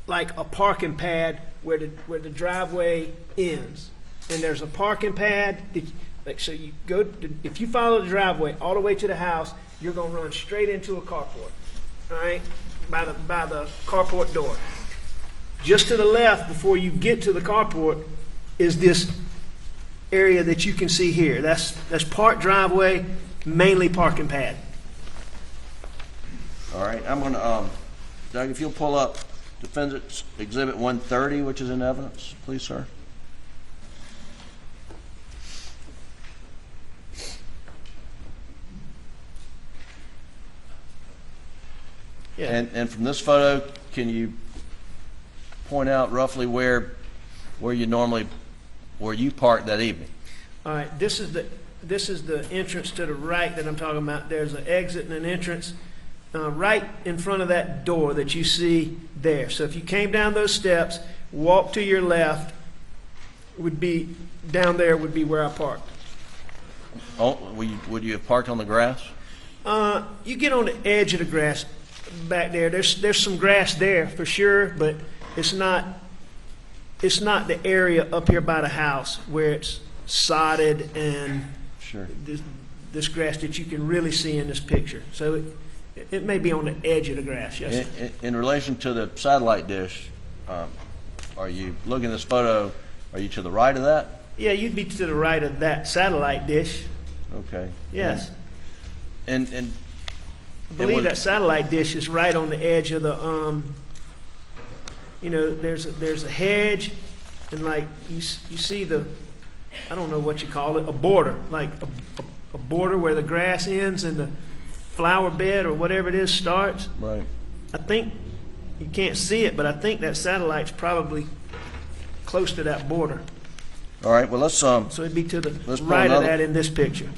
like a parking pad where the driveway ends. And there's a parking pad. So you go. If you follow the driveway all the way to the house, you're going to run straight into a carport. All right, by the carport door. Just to the left, before you get to the carport, is this area that you can see here. That's part driveway, mainly parking pad. All right, I'm going to, Doug, if you'll pull up Defendant's Exhibit 130, which is in evidence, please, sir. Yeah. And from this photo, can you point out roughly where you parked that evening? All right, this is the entrance to the right that I'm talking about. There's an exit and an entrance right in front of that door that you see there. So if you came down those steps, walk to your left, would be down there would be where I parked. Oh, would you have parked on the grass? You get on the edge of the grass back there. There's some grass there for sure, but it's not the area up here by the house where it's sodded and Sure. this grass that you can really see in this picture. So it may be on the edge of the grass, yes. In relation to the satellite dish, are you looking at this photo, are you to the right of that? Yeah, you'd be to the right of that satellite dish. Okay. Yes. And I believe that satellite dish is right on the edge of the, there's a hedge, and like you see the, I don't know what you call it, a border, like a border where the grass ends and the flower bed or whatever it is starts. Right. I think you can't see it, but I think that satellite's probably close to that border. All right. Well, let's So it'd be to the Let's pull right of another- that in this picture.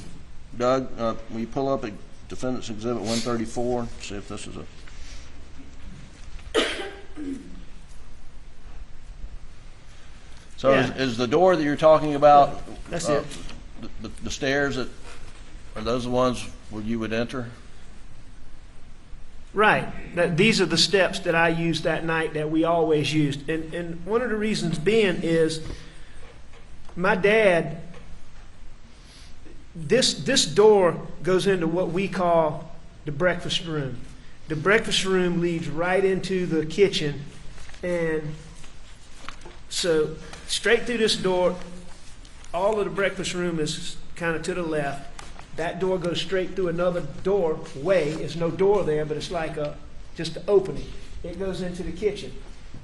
Doug, will you pull up a Defendant's Exhibit 134? See if this is a. So Yeah. is the door that you're talking about? That's it. The stairs are those the ones where you would enter? Right. These are the steps that I used that night that we always used. And one of the reasons being is my dad, this door goes into what we call the breakfast room. The breakfast room leads right into the kitchen, and so straight through this door, all of the breakfast room is kind of to the left. That door goes straight through another doorway. There's no door there, but it's like just an opening. It goes into the kitchen.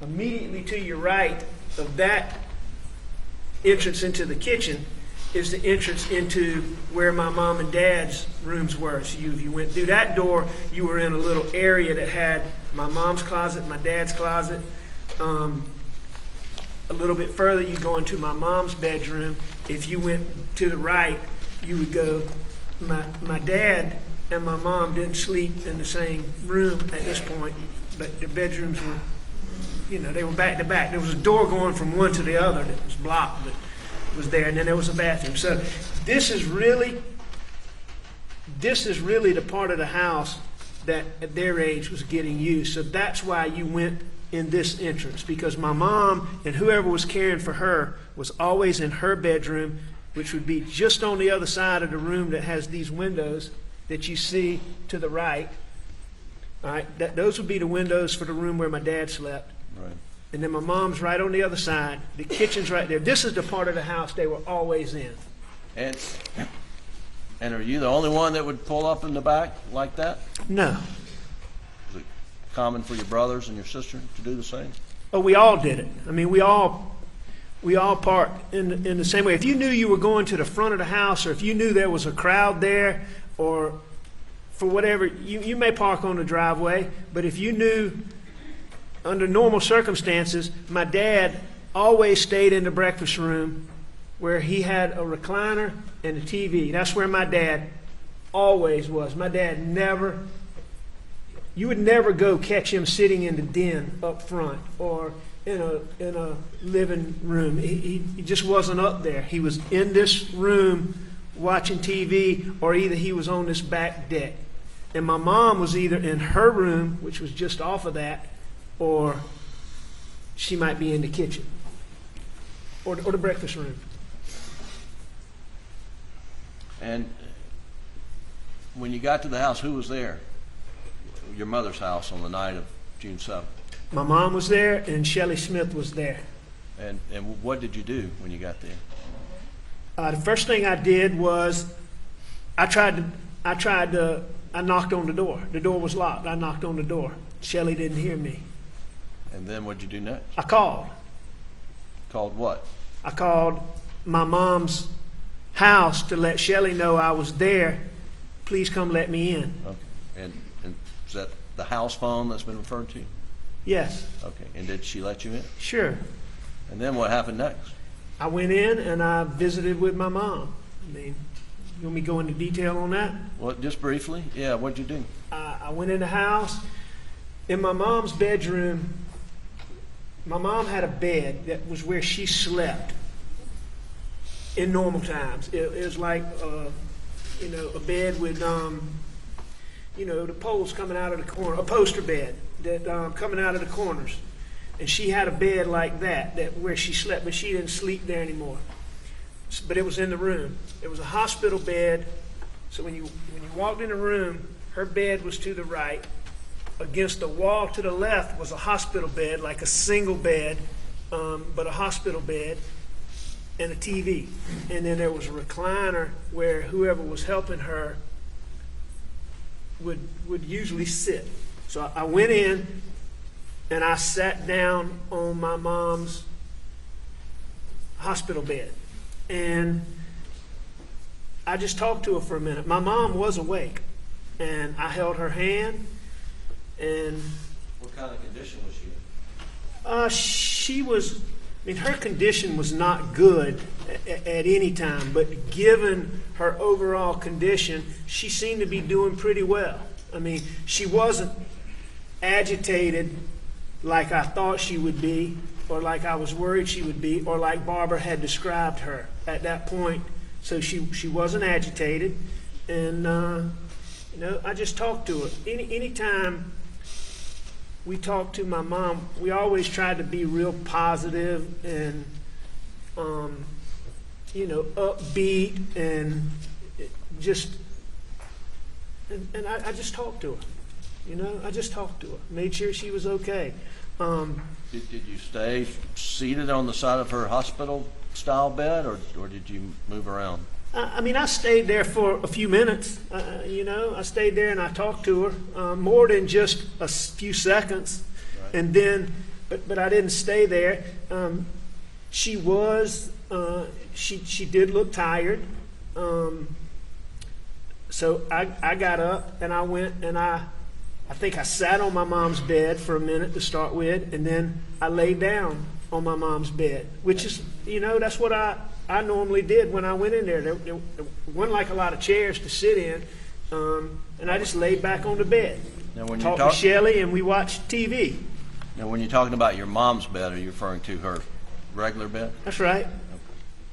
Immediately to your right of that entrance into the kitchen is the entrance into where my mom and dad's rooms were. So if you went through that door, you were in a little area that had my mom's closet, my dad's closet. A little bit further, you go into my mom's bedroom. If you went to the right, you would go. My dad and my mom didn't sleep in the same room at this point, but their bedrooms were, they were back to back. There was a door going from one to the other that was blocked, but it was there, and then there was a bathroom. So this is really the part of the house that at their age was getting used. So that's why you went in this entrance, because my mom and whoever was caring for her was always in her bedroom, which would be just on the other side of the room that has these windows that you see to the right. All right, those would be the windows for the room where my dad slept. Right. And then my mom's right on the other side. The kitchen's right there. This is the part of the house they were always in. And are you the only one that would pull up in the back like that? No. Is it common for your brothers and your sister to do the same? Oh, we all did it. I mean, we all parked in the same way. If you knew you were going to the front of the house, or if you knew there was a crowd there, or for whatever, you may park on the driveway, but if you knew under normal circumstances, my dad always stayed in the breakfast room where he had a recliner and a TV. That's where my dad always was. My dad you would never go catch him sitting in the den up front or in a living room. He just wasn't up there. He was in this room watching TV, or either he was on this back deck. And my mom was either in her room, which was just off of that, or she might be in the kitchen or the breakfast room. And when you got to the house, who was there? Your mother's house on the night of June 7th. My mom was there, and Shelley Smith was there. And what did you do when you got there? The first thing I did was I knocked on the door. The door was locked. I knocked on the door. Shelley didn't hear me. And then what'd you do next? I called. Called what? I called my mom's house to let Shelley know I was there. Please come let me in. Okay. And is that the house phone that's been referred to? Yes. Okay. And did she let you in? Sure. And then what happened next? I went in and I visited with my mom. I mean, you want me to go into detail on that? Well, just briefly. Yeah, what'd you do? I went in the house. In my mom's bedroom, my mom had a bed that was where she slept in normal times. It was like, a bed with, the poles coming out of the corner, a poster bed that coming out of the corners. And she had a bed like that where she slept, but she didn't sleep there anymore. But it was in the room. It was a hospital bed. So when you walked in the room, her bed was to the right. Against the wall to the left was a hospital bed, like a single bed, but a hospital bed, and a TV. And then there was a recliner where whoever was helping her would usually sit. So I went in and I sat down on my mom's hospital bed. And I just talked to her for a minute. My mom was awake, and I held her hand. And what kind of condition was she in? Her condition was not good at any time, but given her overall condition, she seemed to be doing pretty well. I mean, she wasn't agitated like I thought she would be, or like I was worried she would be, or like Barbara had described her at that point. So she wasn't agitated, and I just talked to her. Anytime we talked to my mom, we always tried to be real positive and upbeat, and just, and I just talked to her. You know, I just talked to her, made sure she was okay. Did you stay seated on the side of her hospital-style bed, or did you move around? I mean, I stayed there for a few minutes. You know, I stayed there and I talked to her more than just a few seconds. Right. And then, but I didn't stay there. She was, she did look tired. So I got up and I went and I think I sat on my mom's bed for a minute to start with, and then I laid down on my mom's bed, which is, you know, that's what I normally did when I went in there. There wasn't like a lot of chairs to sit in, and I just laid back on the bed. Now, when you talked to Shelley, and we watched TV. Now, when you're talking about your mom's bed, are you referring to her regular bed? That's right.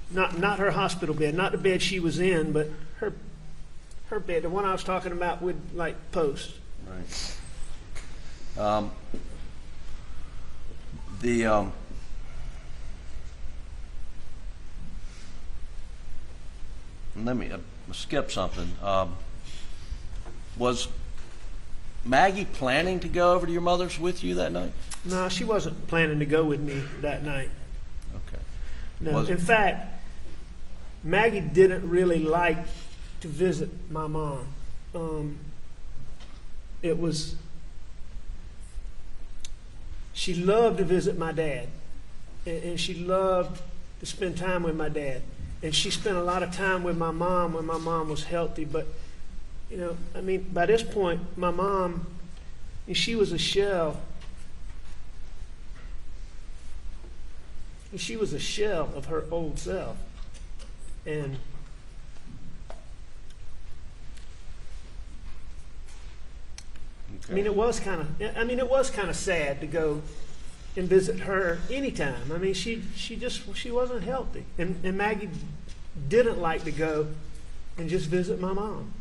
Not her hospital bed, not the bed she was in, but her bed, the one I was talking about with like posts. Right. Let me skip something. Was Maggie planning to go over to your mother's with you that night? No, she wasn't planning to go with me that night. Okay. No, in fact, Maggie didn't really like to visit my mom. She loved to visit my dad, and she loved to spend time with my dad. And she spent a lot of time with my mom when my mom was healthy. But, you know, I mean, by this point, my mom, she was a shell. She was a shell of her old self. And Okay. I mean, it was kind of sad to go and visit her anytime. I mean, she wasn't healthy, and Maggie didn't like to go and just visit my mom.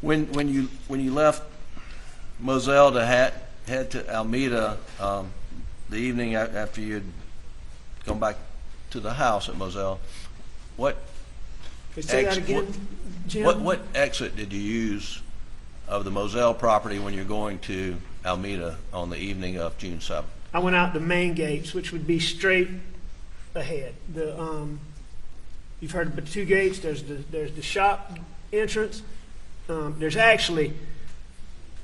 When you left Moselle to head to Alameda the evening after you'd gone back to the house at Moselle, what Say that again, Jim? what exit did you use of the Moselle property when you're going to Alameda on the evening of June 7th? I went out the main gates, which would be straight ahead. You've heard of the two gates. There's the shop entrance. There's actually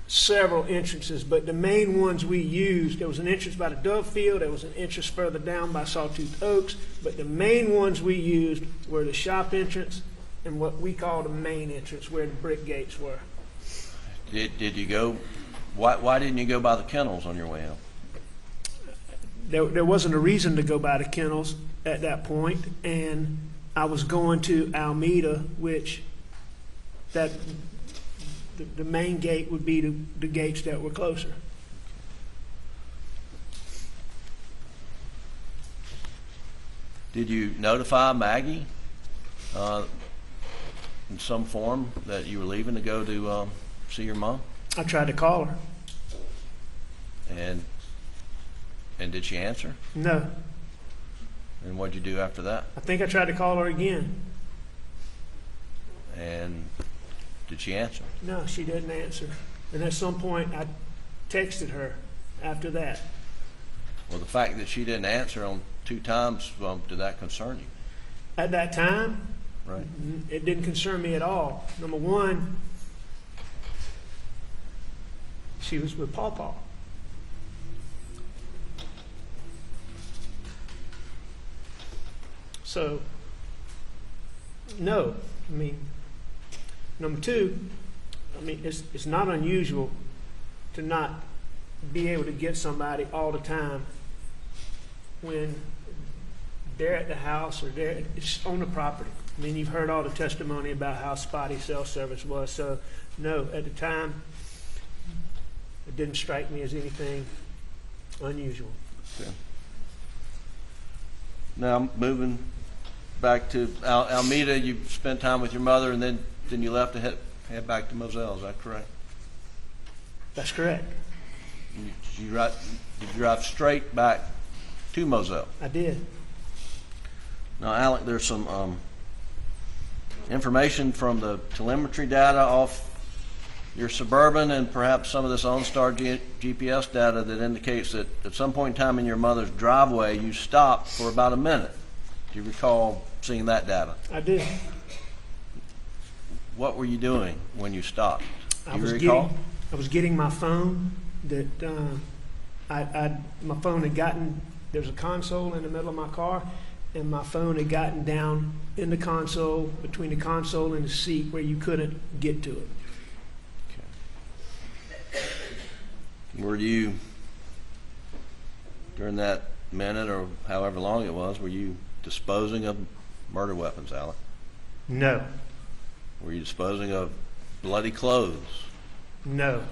several entrances, but the main ones we used, there was an entrance by the Dove Field, there was an entrance further down by Sawtooth Oaks, but the main ones we used were the shop entrance and what we call the main entrance, where the brick gates were. Did you go? Why didn't you go by the kennels on your way out? There wasn't a reason to go by the kennels at that point, and I was going to Alameda, which the main gate would be the gates that were closer. Did you notify Maggie in some form that you were leaving to go to see your mom? I tried to call her. And did she answer? No. And what'd you do after that? I think I tried to call her again. And did she answer? No, she didn't answer. And at some point, I texted her after that. Well, the fact that she didn't answer on 2 times, did that concern you? At that time, Right. it didn't concern me at all. Number one, she was with Pawpaw. So, no. I mean, number two, I mean, it's not unusual to not be able to get somebody all the time when they're at the house or it's on the property. I mean, you've heard all the testimony about how spotty cell service was. So, no, at the time, it didn't strike me as anything unusual. Okay. Now, moving back to Alameda, you spent time with your mother, and then you left to head back to Moselle. Is that correct? That's correct. Did you drive straight back to Moselle? I did. Now, Alec, there's some information from the telemetry data off your Suburban and perhaps some of this OnStar GPS data that indicates that at some point in time in your mother's driveway, you stopped for about a minute. Do you recall seeing that data? I did. What were you doing when you stopped? Do you I recall? was getting my phone. That my phone had gotten. There was a console in the middle of my car, and my phone had gotten down in the console, between the console and the seat, where you couldn't get to it. Were you, during that minute or however long it was, were you disposing of murder weapons, Alec? No. Were you disposing of bloody clothes? No.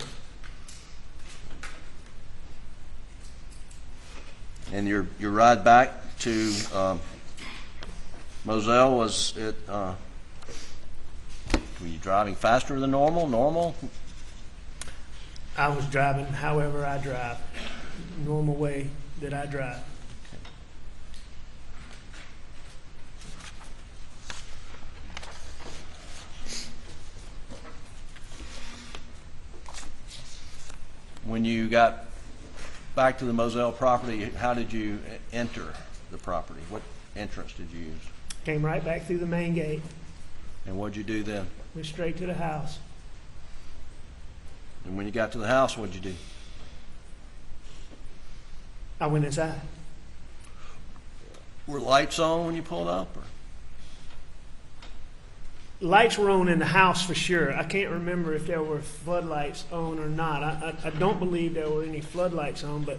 And your ride back to Moselle, was it, were you driving faster than normal? I was driving however I drive, normal way that I drive. When you got back to the Moselle property, how did you enter the property? What entrance did you use? Came right back through the main gate, And what'd you do then? went straight to the house. And when you got to the house, what'd you do? I went inside. Were lights on when you pulled up? Or? Lights were on in the house for sure. I can't remember if there were floodlights on or not. I don't believe there were any floodlights on, but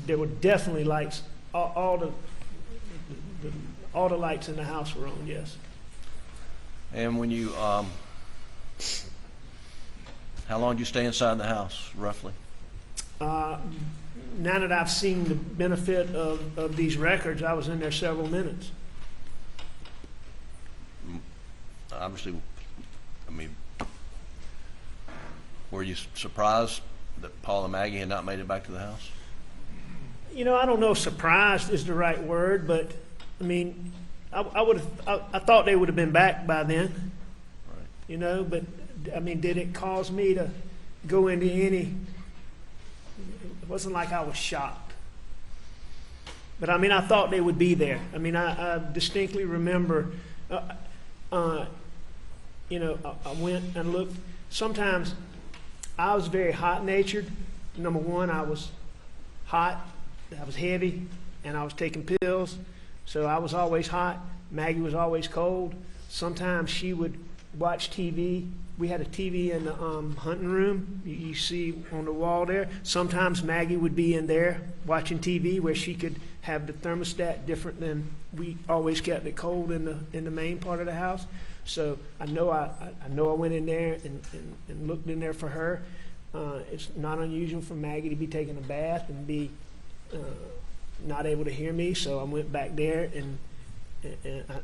there were definitely lights. All the lights in the house were on, yes. And when you, how long did you stay inside the house, roughly? Now that I've seen the benefit of these records, I was in there several minutes. Obviously, I mean, were you surprised that Paul and Maggie had not made it back to the house? You know, I don't know if surprised is the right word, but I mean, I thought they would have been back by then. Right. You know, but I mean, did it cause me to go into any? It wasn't like I was shocked. But I mean, I thought they would be there. I mean, I distinctly remember, you know, I went and looked. Sometimes I was very hot-natured. Number one, I was hot, I was heavy, and I was taking pills. So I was always hot. Maggie was always cold. Sometimes she would watch TV. We had a TV in the hunting room. You see on the wall there. Sometimes Maggie would be in there watching TV, where she could have the thermostat different than we always kept it cold in the main part of the house. So I know I went in there and looked in there for her. It's not unusual for Maggie to be taking a bath and be not able to hear me. So I went back there and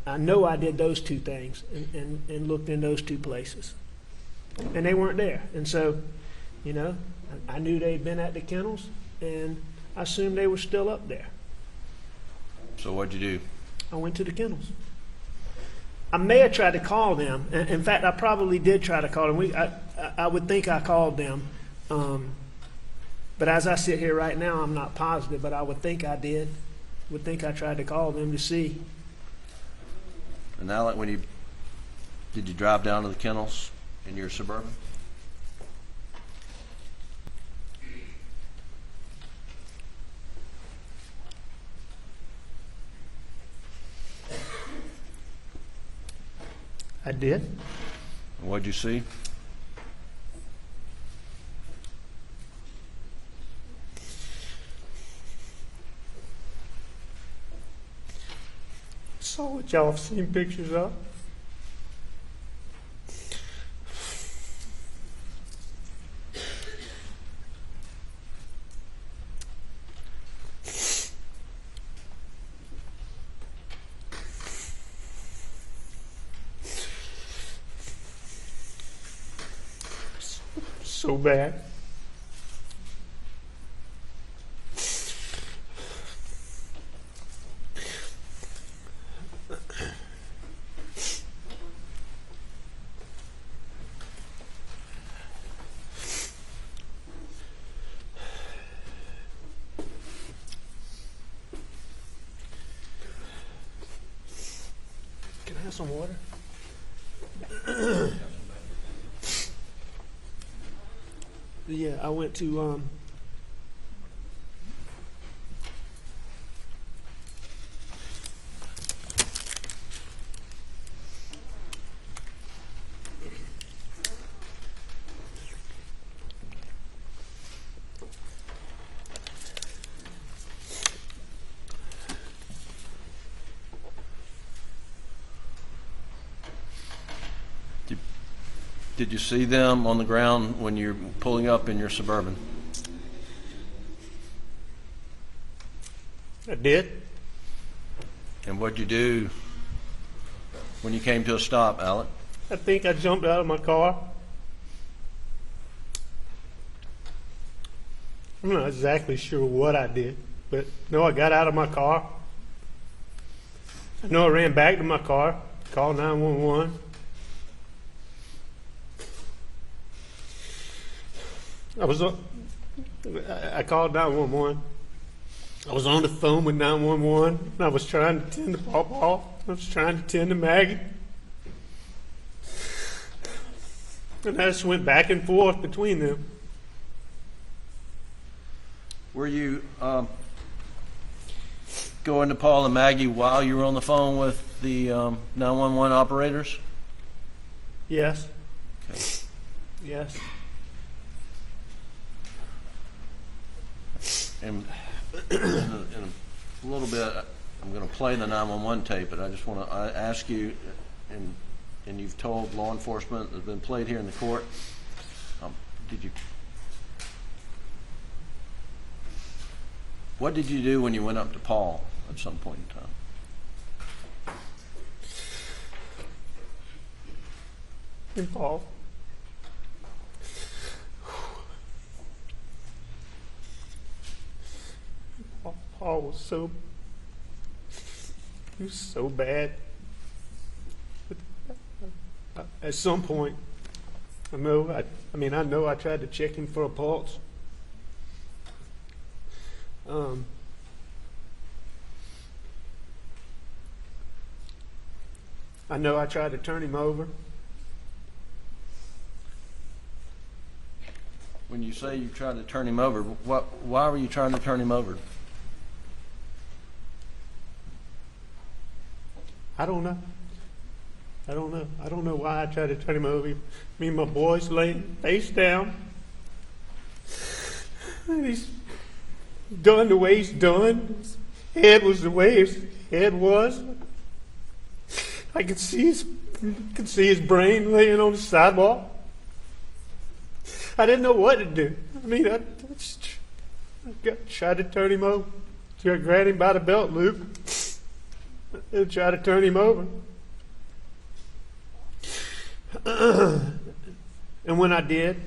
I know I did those two things and looked in those two places. And they weren't there. And so, you know, I knew they'd been at the kennels, and I assumed they were still up there. So what'd you do? I went to the kennels. I may have tried to call them. In fact, I probably did try to call them. I would think I called them. But as I sit here right now, I'm not positive, but I would think I did. Would think I tried to call them to see. And now, like, did you drive down to the kennels in your Suburban? I did. And what'd you see? Saw what y'all have seen pictures of. So bad. some water? Yeah, I went to Did you see them on the ground when you're pulling up in your Suburban? I did. And what'd you do when you came to a stop, Alec? I think I jumped out of my car. I'm not exactly sure what I did, but no, I got out of my car. I know I ran back to my car, called 911. I called 911. I was on the phone with 911, and I was trying to tend to Pawpaw. I was trying to tend to Maggie. And I just went back and forth between them. Were you going to Paul and Maggie while you were on the phone with the 911 operators? Yes. Okay. Yes. And in a little bit, I'm going to play the 911 tape, but I just want to ask you, and you've told law enforcement that's been played here in the court, what did you do when you went up to Paul at some point in time? And Paul. Paul was so bad. But at some point, I know I tried to check him for a pulse. I know I tried to turn him over. When you say you tried to turn him over, why were you trying to turn him over? I don't know. I don't know why I tried to turn him over. Me and my boys laying face down. And he's done the way he's done. His head was the way his head was. I could see his brain laying on the sidewalk. I didn't know what to do. I mean, I tried to turn him over. So I grabbed him by the belt loop and tried to turn him over. And when I did,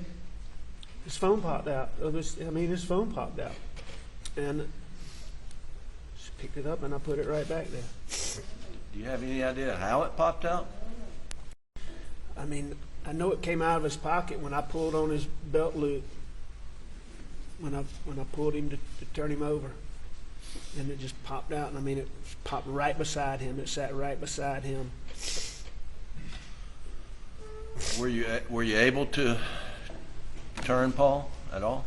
his phone popped out. His phone popped out. And I just picked it up and I put it right back there. Do you have any idea how it popped out? I mean, I know it came out of his pocket when I pulled on his belt loop. When I pulled him to turn him over. And it just popped out. And I mean, it popped right beside him. It sat right beside him. Were you able to turn Paul at all?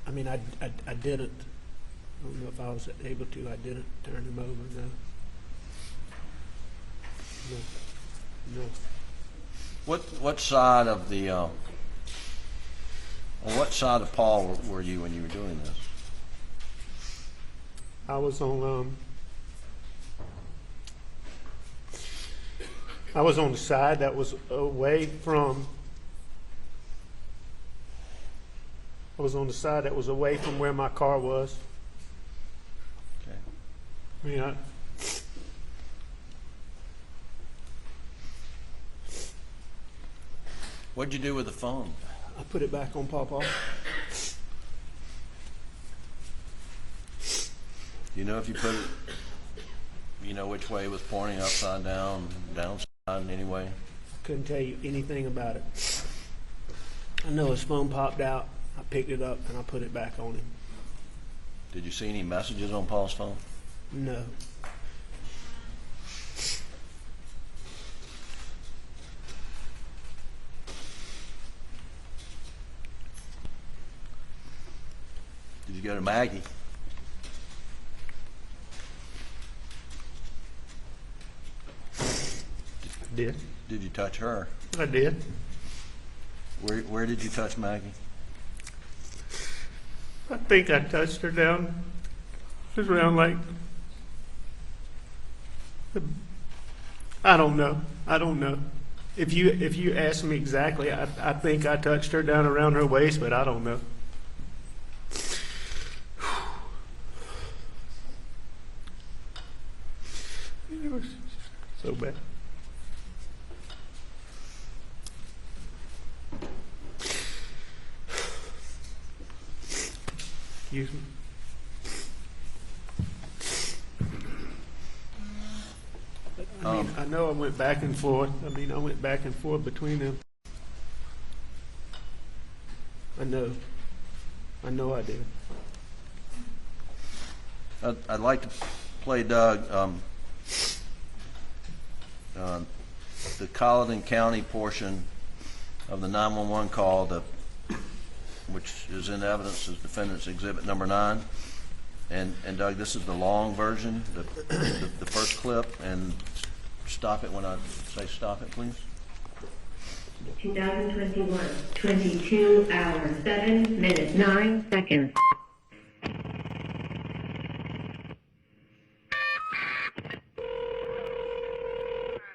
I mean, I didn't. I don't know if I was able to. I didn't turn him over. No. What side of the on what side of Paul were you when you were doing this? I was on the side that was away from. I was on the side that was away from where my car was. Okay. I mean, What'd you do with the phone? I put it back on Pawpaw. You know if you put it, you know which way it was pointing, upside down, downside, anyway? I couldn't tell you anything about it. I know his phone popped out. I picked it up and I put it back on him. Did you see any messages on Paul's phone? No. Did you go to Maggie? I did. Did you touch her? I did. Where did you touch Maggie? I think I touched her down. It was around like, I don't know. I don't know. If you ask me exactly, I think I touched her down around her waist, but I don't know. It was so bad. Excuse me. I mean, I know I went back and forth. I went back and forth between them. I know I did. I'd like to play, Doug, the Colleton County portion of the 911 call, which is in evidence as defendant's exhibit number 9. And Doug, this is the long version, the first clip, and stop it when I say stop it, please. 2021, 22 hours, 7 minutes, 9 seconds.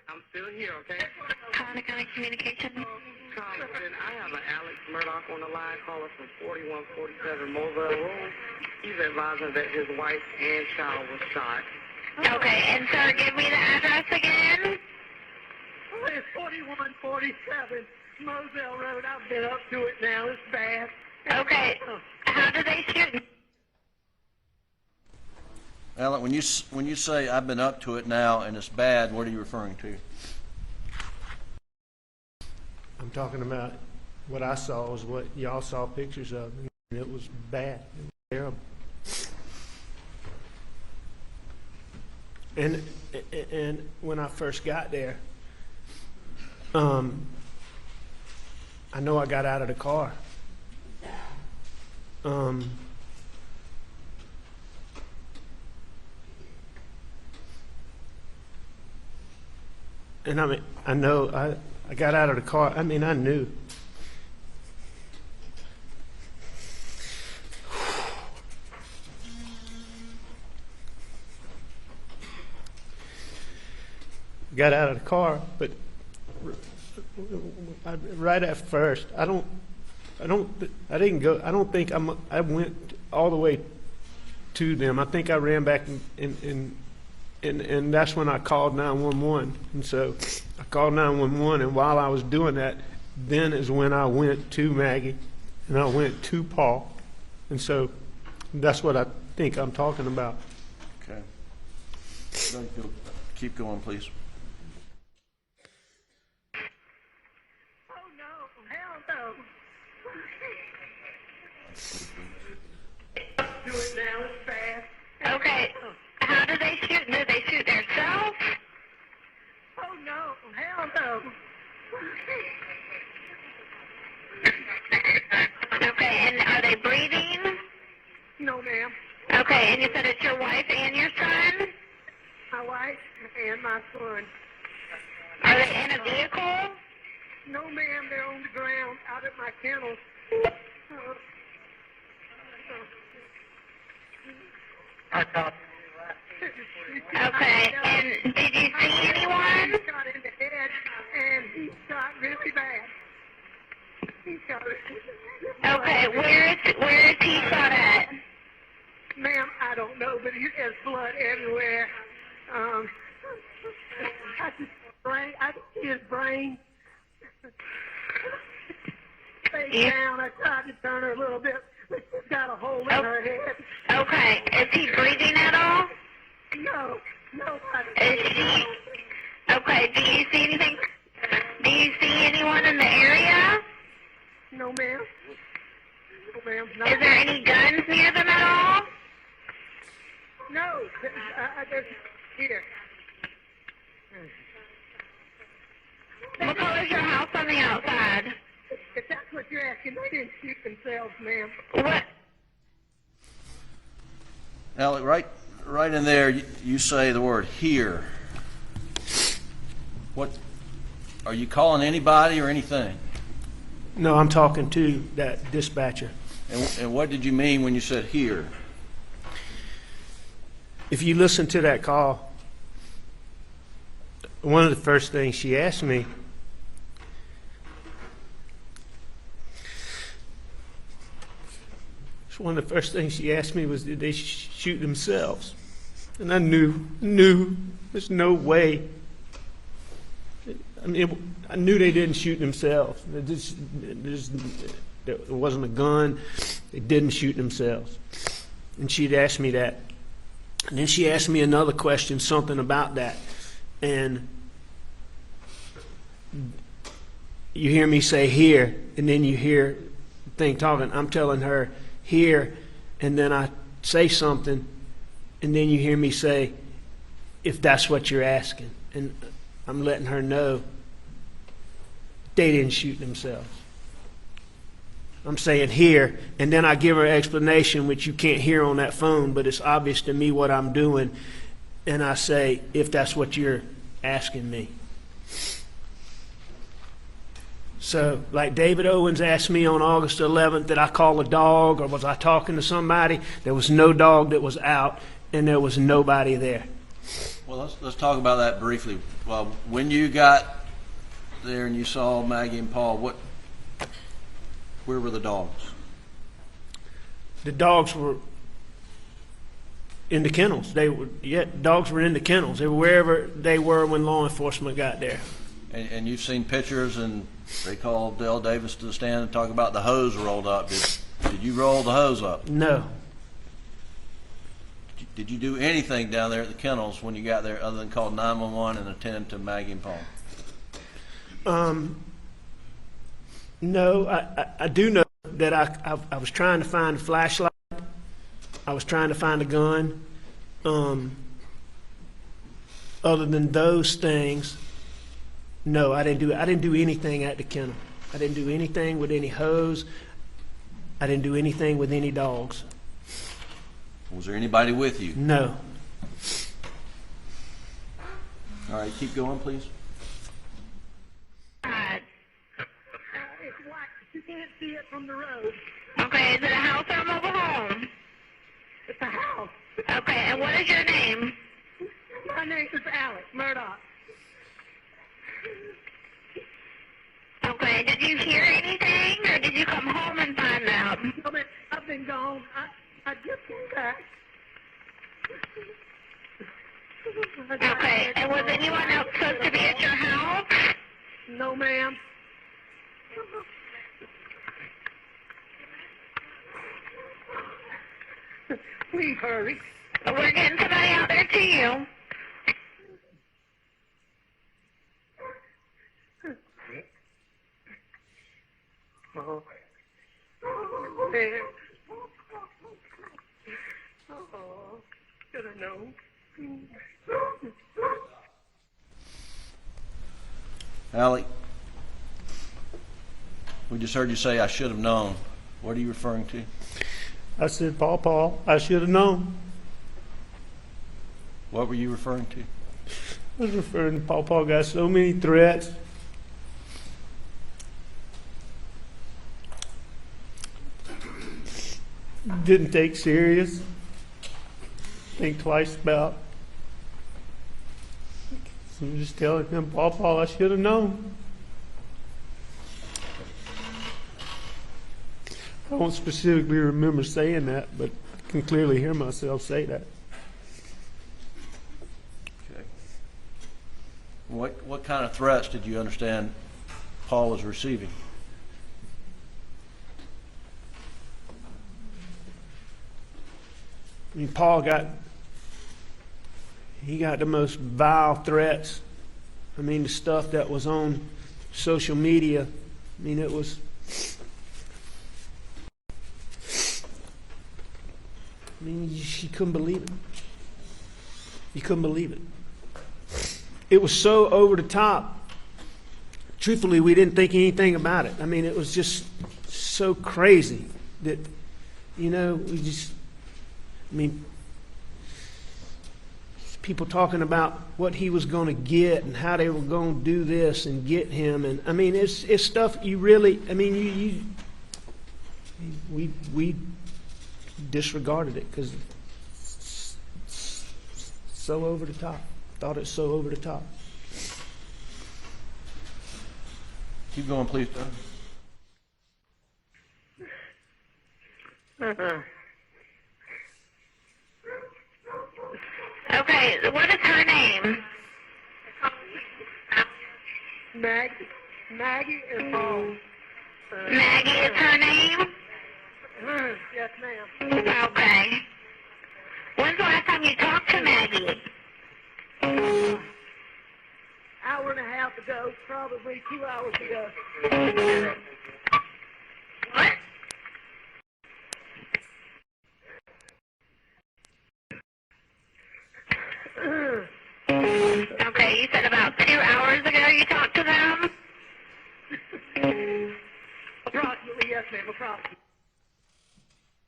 I'm still here, okay? County Communications. Congressman, I have an Alex Murdaugh on the line calling from 4147 Murdaugh Road. He's advising that his wife and child was shot. Okay, and sir, give me the address again. Oh, it's 4147 Moselle Road. I've been up to it now. It's bad. Okay, how did they shoot? Alan, when you say I've been up to it now and it's bad, what are you referring to? I'm talking about what I saw was what y'all saw pictures of, and it was bad. It was terrible. And when I first got there, I know I got out of the car. And I know I got out of the car. I knew. Got out of the car, but right at first, I don't think I went all the way to them. I think I ran back and that's when I called 911. And so I called 911, and while I was doing that, then is when I went to Maggie and I went to Paul. And so that's what I think I'm talking about. Okay. Doug, keep going, please. Do it now. It's bad. Okay, how did they shoot? Did they shoot themselves? Oh, no. Hell no. Okay, and are they breathing? No, ma'am. Okay, and you said it's your wife and your son? My wife and my son. Are they in a vehicle? No, ma'am. They're on the ground out at my kennel. Okay, and did you see anyone? He shot in the head, and he shot really bad. He shot Okay, where is he shot at? Ma'am, I don't know, but there's blood everywhere. I can see his brain. Face down. I tried to turn her a little bit, but she's got a hole in her head. Okay, is he breathing at all? No, nobody. Is she? Okay, do you see anything? Do you see anyone in the area? No, ma'am. No, ma'am. Is there any guns near them at all? No. There's here. What color is your house on the outside? If that's what you're asking, they didn't shoot themselves, ma'am. What? Alec, right in there, you say the word here. What, are you calling anybody or anything? No, I'm talking to that dispatcher. And what did you mean when you said here? If you listen to that call, one of the first things she asked me, was, did they shoot themselves? And I knew there's no way. I mean, I knew they didn't shoot themselves. There wasn't a gun. They didn't shoot themselves. And she'd asked me that. And then she asked me another question, something about that. And you hear me say here, and then you hear the thing talking. I'm telling her here, and then I say something, and then you hear me say, if that's what you're asking. And I'm letting her know they didn't shoot themselves. I'm saying here, and then I give her an explanation, which you can't hear on that phone, but it's obvious to me what I'm doing. And I say, if that's what you're asking me. So, like David Owens asked me on August 11th, did I call a dog or was I talking to somebody? There was no dog that was out, and there was nobody there. Well, let's talk about that briefly. Well, when you got there and you saw Maggie and Paul, where were the dogs? The dogs were in the kennels. Dogs were in the kennels. They were wherever they were when law enforcement got there. And you've seen pictures, and they called Dale Davis to the stand and talk about the hose rolled up. Did you roll the hose up? No. Did you do anything down there at the kennels when you got there other than call 911 and attend to Maggie and Paul? No, I do know that I was trying to find a flashlight. I was trying to find a gun. Other than those things, no, I didn't do anything at the kennel. I didn't do anything with any hose. I didn't do anything with any dogs. Was there anybody with you? No. All right, keep going, please. It's white. You can't see it from the road. Okay, is it a house or a mobile home? It's a house. Okay, and what is your name? My name is Alex Murdaugh. Okay, did you hear anything, or did you come home and find out? I've been gone. I just came back. Okay, and was anyone else supposed to be at your house? No, ma'am. Please hurry. We're getting somebody out there to you. Oh. Man. Oh, should have known. Alec, we just heard you say, I should have known. What are you referring to? I said, Paul, I should have known. What were you referring to? I was referring to Paul got so many threats. Didn't take serious. Think twice about. So I'm just telling him, Paul, I should have known. I don't specifically remember saying that, but I can clearly hear myself say that. Okay. What kind of threats did you understand Paul was receiving? I mean, Paul got the most vile threats. I mean, the stuff that was on social media. I mean, it was. I mean, you couldn't believe it. You couldn't believe it. It was so over the top. Truthfully, we didn't think anything about it. I mean, it was just so crazy that, we just. I mean, people talking about what he was going to get and how they were going to do this and get him. And I mean, it's stuff you really, I mean, we disregarded it because so over the top. Thought it's so over the top. Keep going, please, Doug. Okay, what is her name? Maggie and Paul. Maggie is her name? Yes, ma'am. Okay. When's the last time you talked to Maggie? Hour and a half ago, probably 2 hours ago. What? Okay, you said about 2 hours ago you talked to them? Approximately, yes, ma'am, approximately.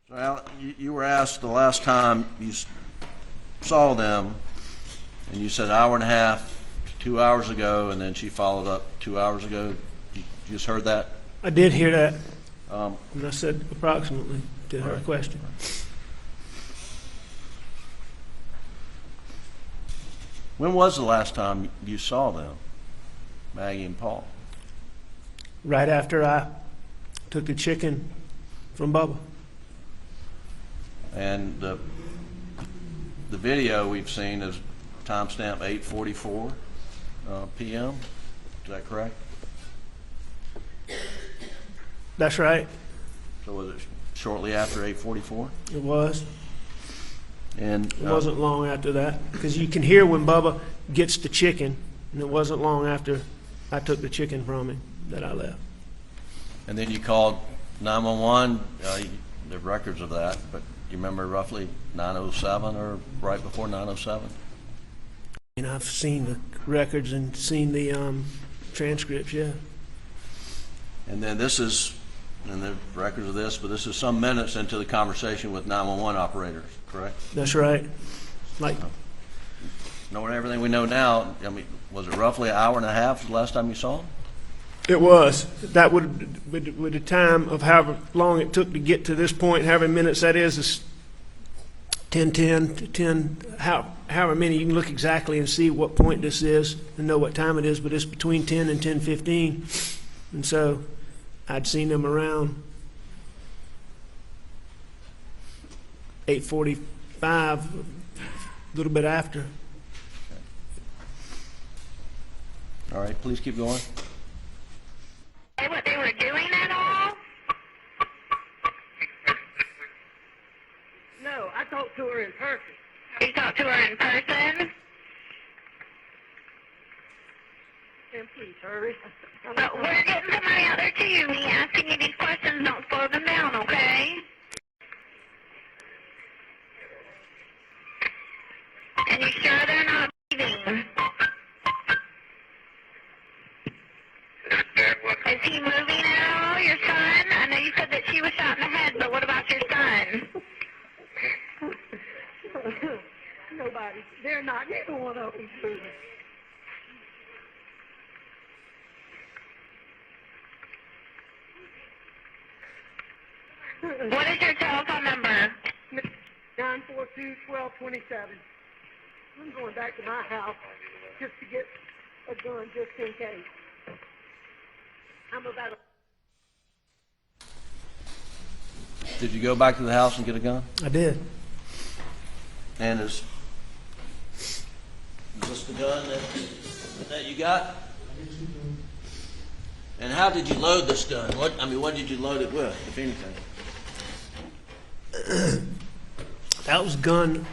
So, Al, you were asked the last time you saw them, and you said hour and a half, 2 hours ago, and then she followed up 2 hours ago. You just heard that? I did hear that, Um, and I said approximately to her Right. question. when was the last time you saw them, Maggie and Paul? Right after I took the chicken from Bubba. And the video we've seen is timestamp 8:44 p.m. Is that correct? That's right. So was it shortly after 8:44? It was. And It wasn't long after that, because you can hear when Bubba gets the chicken, and it wasn't long after I took the chicken from him that I left. And then you called 911. There are records of that, but you remember roughly 9:07 or right before 9:07? And I've seen the records and seen the transcripts, yeah. And then this is, and the records of this, but this is some minutes into the conversation with 911 operators, correct? That's right. Like, Knowing everything we know now, I mean, was it roughly an hour and a half the last time you saw him? it was. That would, with the time of however long it took to get to this point, however many minutes that is 10:10 to 10, however many, you can look exactly and see what point this is and know what time it is, but it's between 10 and 10:15. And so I'd seen them around 8:45, a little bit after. All right, please keep going. Say what they were doing at all? No, I talked to her in person. You talked to her in person? And please hurry. But we're getting somebody out there to you. Me asking you these questions, don't slow them down, okay? And you sure they're not breathing? Is he moving at all, your son? I know you said that she was shot in the head, but what about your son? Nobody. They're not. Neither one of them moving. What is your telephone number? 942-1227. I'm going back to my house just to get a gun just in case. I'm about Did you go back to the house and get a gun? I did. And is this the gun that you got? And how did you load this gun? What did you load it with, if anything? That was gun,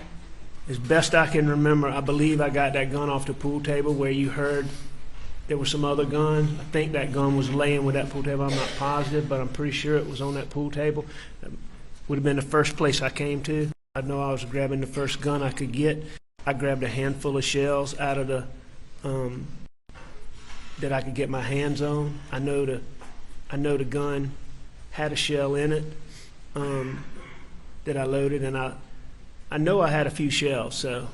as best I can remember. I believe I got that gun off the pool table where you heard there was some other gun. I think that gun was laying with that pool table. I'm not positive, but I'm pretty sure it was on that pool table. That would have been the first place I came to. I know I was grabbing the first gun I could get. I grabbed a handful of shells out of the that I could get my hands on. I know the gun had a shell in it that I loaded, and I know I had a few shells. So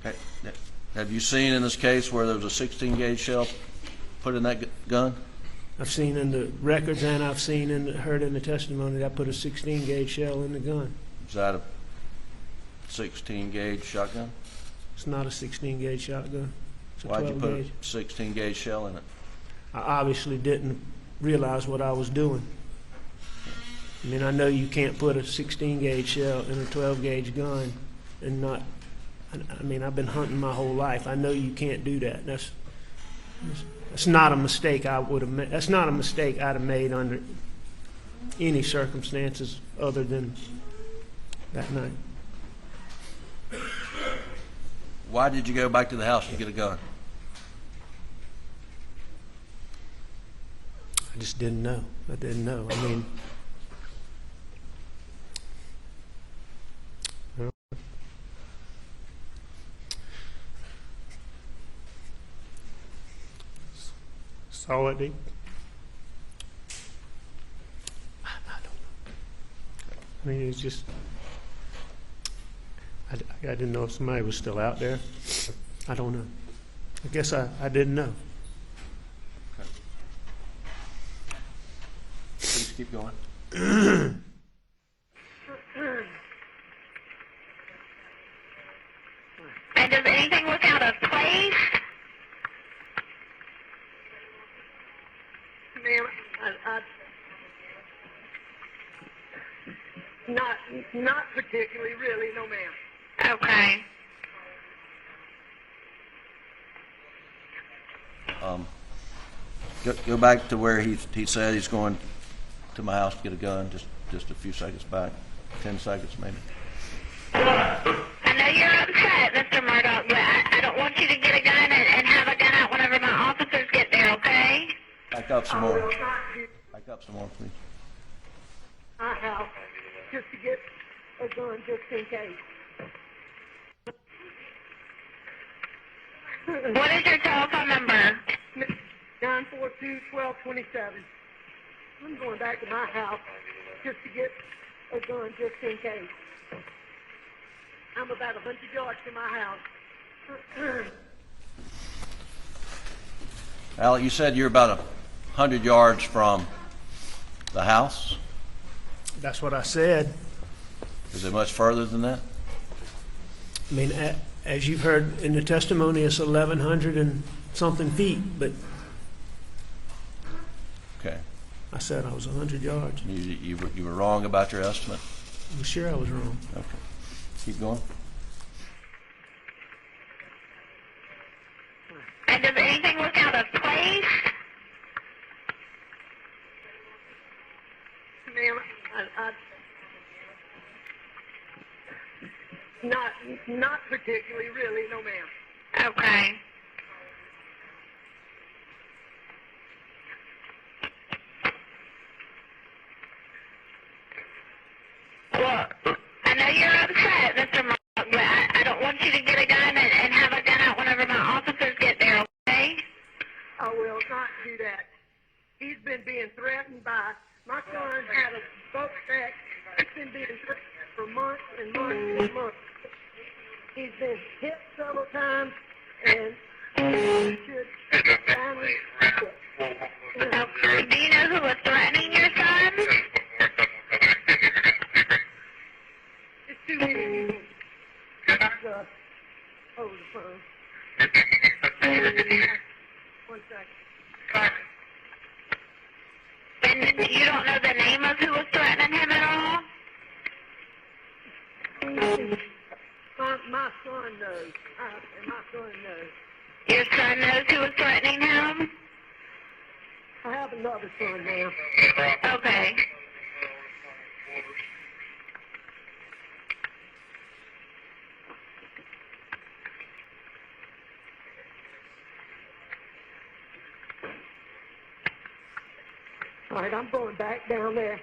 Okay. Have you seen in this case where there was a 16 gauge shell put in that gun? I've seen in the records and I've seen and heard in the testimony that I put a 16 gauge shell in the gun. Is that a 16 gauge shotgun? It's not a 16 gauge shotgun. It's a Why'd you 12 put gauge. a 16 gauge shell in it? I obviously didn't realize what I was doing. I mean, I know you can't put a 16 gauge shell in a 12 gauge gun and not. I mean, I've been hunting my whole life. I know you can't do that. That's not a mistake I would have made. That's not a mistake I'd have made under any circumstances other than that night. Why did you go back to the house to get a gun? I just didn't know. I didn't know. I mean, saw it. I don't know. I mean, it's just. I didn't know if somebody was still out there. I don't know. I guess I didn't know. Please keep going. And does anything look out of place? Ma'am, not particularly, really, no, ma'am. Okay. Go back to where he said he's going to my house to get a gun. Just a few seconds back, 10 seconds maybe. I know you're upset, Mr. Murdaugh, but I don't want you to get a gun and have a gun out whenever my officers get there, okay? Back up some more. Back up some more, please. My house, just to get a gun, just in case. What is your telephone number? 942-1227. I'm going back to my house just to get a gun, just in case. I'm about 100 yards from my house. Alec, you said you're about 100 yards from the house. That's what I said. Is it much further than that? I mean, as you've heard in the testimony, it's 1,100 and something feet, but Okay. I said I was 100 yards. You were wrong about your estimate. I'm sure I was wrong. Okay. Keep going. And does anything look out of place? Ma'am, not particularly, really, no, ma'am. Okay. Well, I know you're upset, Mr. Murdaugh, but I don't want you to get a gun and have a gun out whenever my officers get there, okay? I will not do that. He's been being threatened by, my son had a boat stack. He's been being threatened for months and months and months. He's been hit several times, and he should finally quit. Okay. Do you know who was threatening your son? It's too many people. Over the phone. One second. And you don't know the name of who was threatening him at all? My son knows. And my son knows. Your son knows who was threatening him? I have another son now. Okay. All right, I'm going back down there.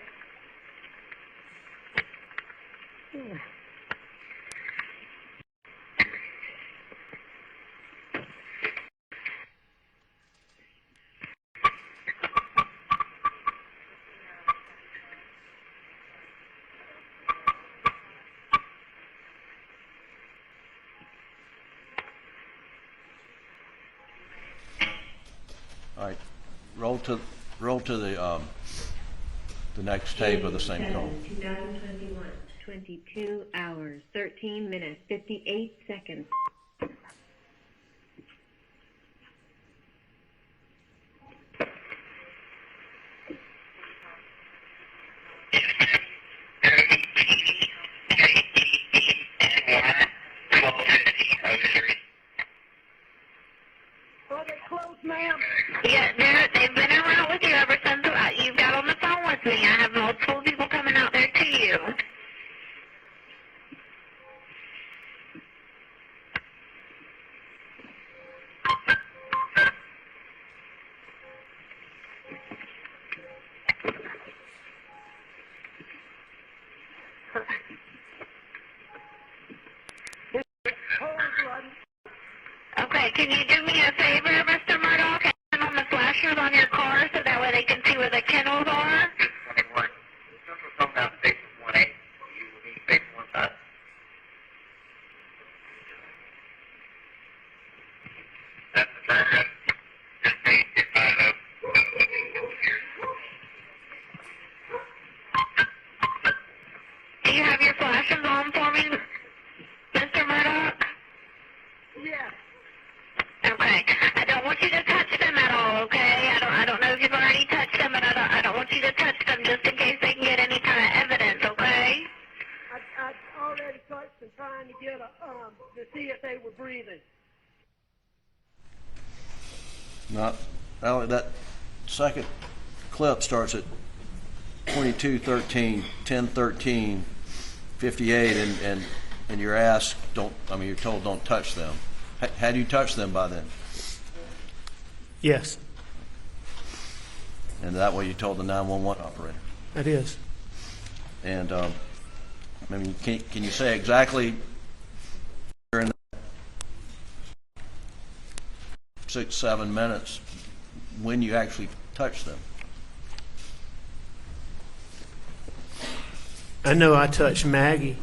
All right, roll to the next tape of the same call. 2021, 22 hours, 13 minutes, 58 seconds. Are they close, ma'am? Yeah, they've been around with you ever since you got on the phone with me. I have multiple people coming out there to you. Okay, can you do me a favor, Mr. Murdaugh? Can you turn on the flashers on your car so that way they can see where the kennels are? Do you have your flashers on for me, Mr. Murdaugh? Yes. Okay. I don't want you to touch them at all, okay? I don't know if you've already touched them, but I don't want you to touch them just in case they can get any kind of evidence, okay? I already touched them trying to get to see if they were breathing. Not, Alec, that second clip starts at 22:13, 10:13, 58, and you're asked, you're told don't touch them. Had you touched them by then? Yes, And that way you told the 911 operator. that is. And can you say exactly during 6-7 minutes when you actually touched them? I know I touched Maggie.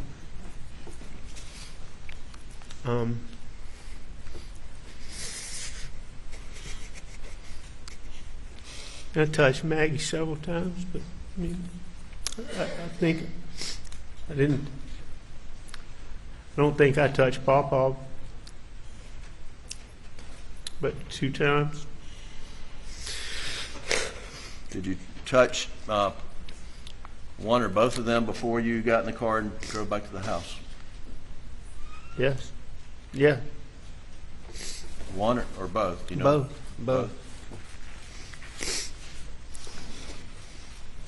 I touched Maggie several times, but I mean, I think I didn't. I don't think I touched Pawpaw, but 2 times. Did you touch one or both of them before you got in the car and drove back to the house? Yes. Yeah. One or both? Do you know? Both.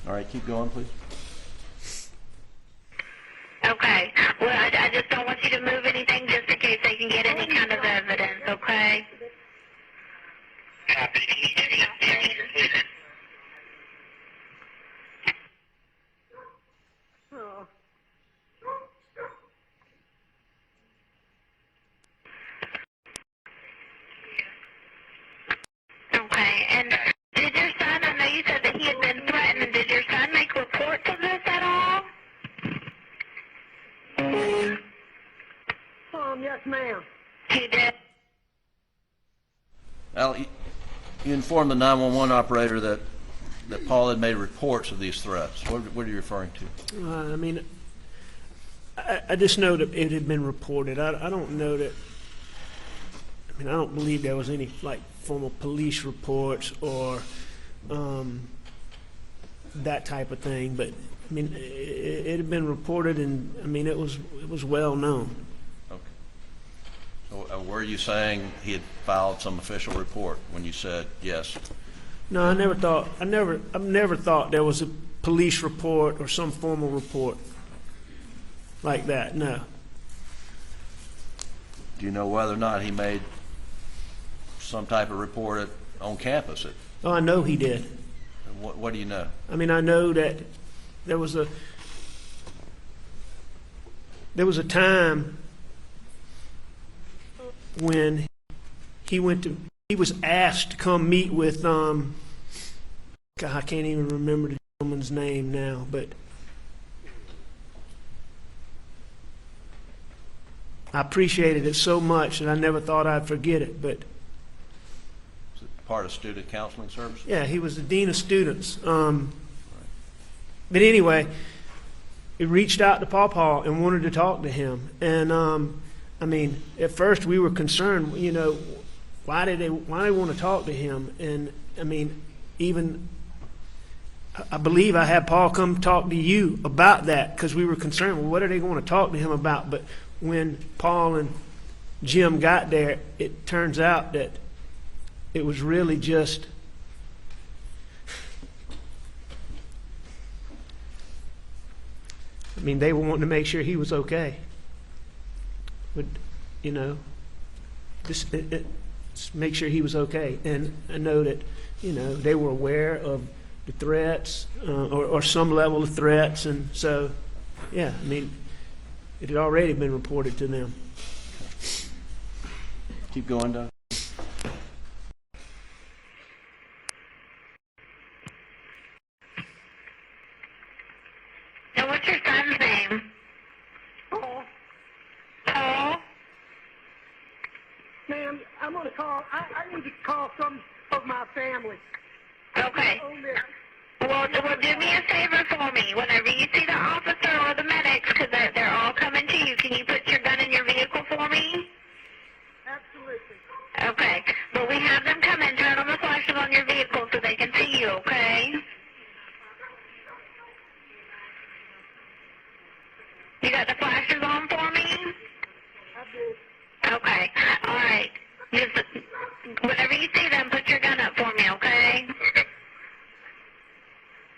All right, keep going, please. Okay. Well, I just don't want you to move anything just in case they can get any kind of evidence, okay? Oh. Okay. And did your son, I know you said that he had been threatened, did your son make reports of this at all? Yes, ma'am. He did. Al, you informed the 911 operator that Paul had made reports of these threats. What are you referring to? I mean, I just know that it had been reported. I don't know that. I mean, I don't believe there was any like formal police reports or that type of thing. But I mean, it had been reported, and I mean, it was well known. Okay. So were you saying he had filed some official report when you said yes? No, I never thought. I've never thought there was a police report or some formal report like that. No. Do you know whether or not he made some type of report on campus? Oh, I know he did. What do you know? I mean, I know that there was a time when he was asked to come meet with God, I can't even remember the gentleman's name now, but I appreciated it so much that I never thought I'd forget it. But part of student counseling services? Yeah, he was the dean of students. But anyway, he reached out to Paw and wanted to talk to him. And I mean, at first we were concerned, you know, why they want to talk to him? And I mean, even I believe I had Paul come talk to you about that because we were concerned. Well, what are they going to talk to him about? But when Paul and Jim got there, it turns out that it was really just I mean, they were wanting to make sure he was okay. But, you know, just make sure he was okay. And I know that, you know, they were aware of the threats or some level of threats. And so, yeah, I mean, it had already been reported to them. Keep going, Doug. And what's your son's name? Paul, Paul? ma'am, I'm going to call. I need to call some of my family. Okay. On this. Well, do me a favor for me. Whenever you see the officer or the medics, because they're all coming to you, can you put your gun in your vehicle for me? Absolutely. Okay. But we have them come in, turn on the flashes on your vehicle so they can see you, okay? You got the flashes on for me? I did. Okay. All right. Whenever you see them, put your gun up for me, okay?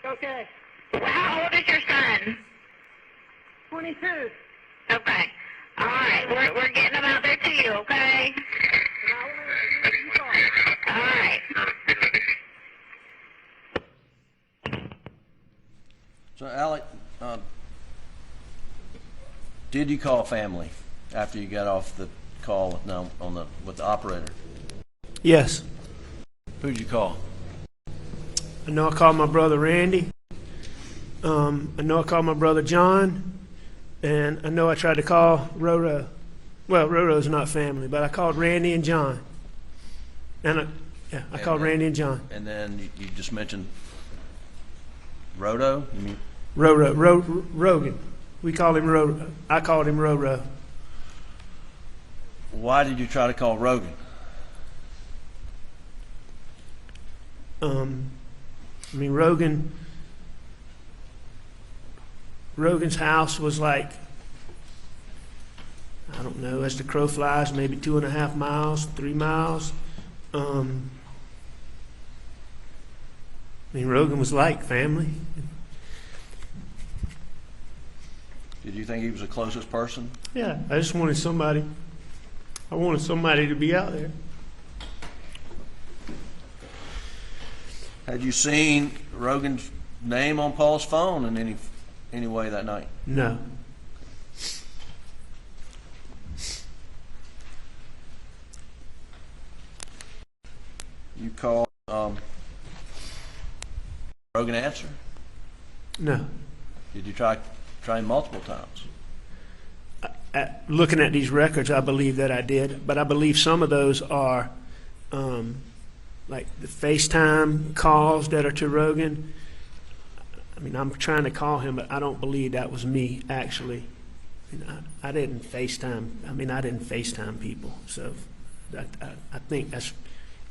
Okay. How old is your son? 22. Okay. All right. We're getting them out there to you, okay? And I will answer you call. All right. So, Alec, did you call family after you got off the call with the operator? Yes. Who'd you call? I know I called my brother Randy. I know I called my brother John. And I know I tried to call Roro. Well, Roro's not family, but I called Randy and John. And I called Randy and John. And then you just mentioned Murdaugh? You mean? Rogan. We called him Roro. I called him Roro. Why did you try to call Rogan? I mean, Rogan's house was like, I don't know, as the crow flies, maybe 2.5 miles, 3 miles. I mean, Rogan was like family. Did you think he was the closest person? Yeah, I just wanted somebody. I wanted somebody to be out there. Had you seen Rogan's name on Paul's phone in any way that night? No. You called Rogan answer? No. Did you try him multiple times? Looking at these records, I believe that I did, but I believe some of those are like the FaceTime calls that are to Rogan. I mean, I'm trying to call him, but I don't believe that was me, actually. I mean, I didn't FaceTime. I mean, I didn't FaceTime people. So I think that's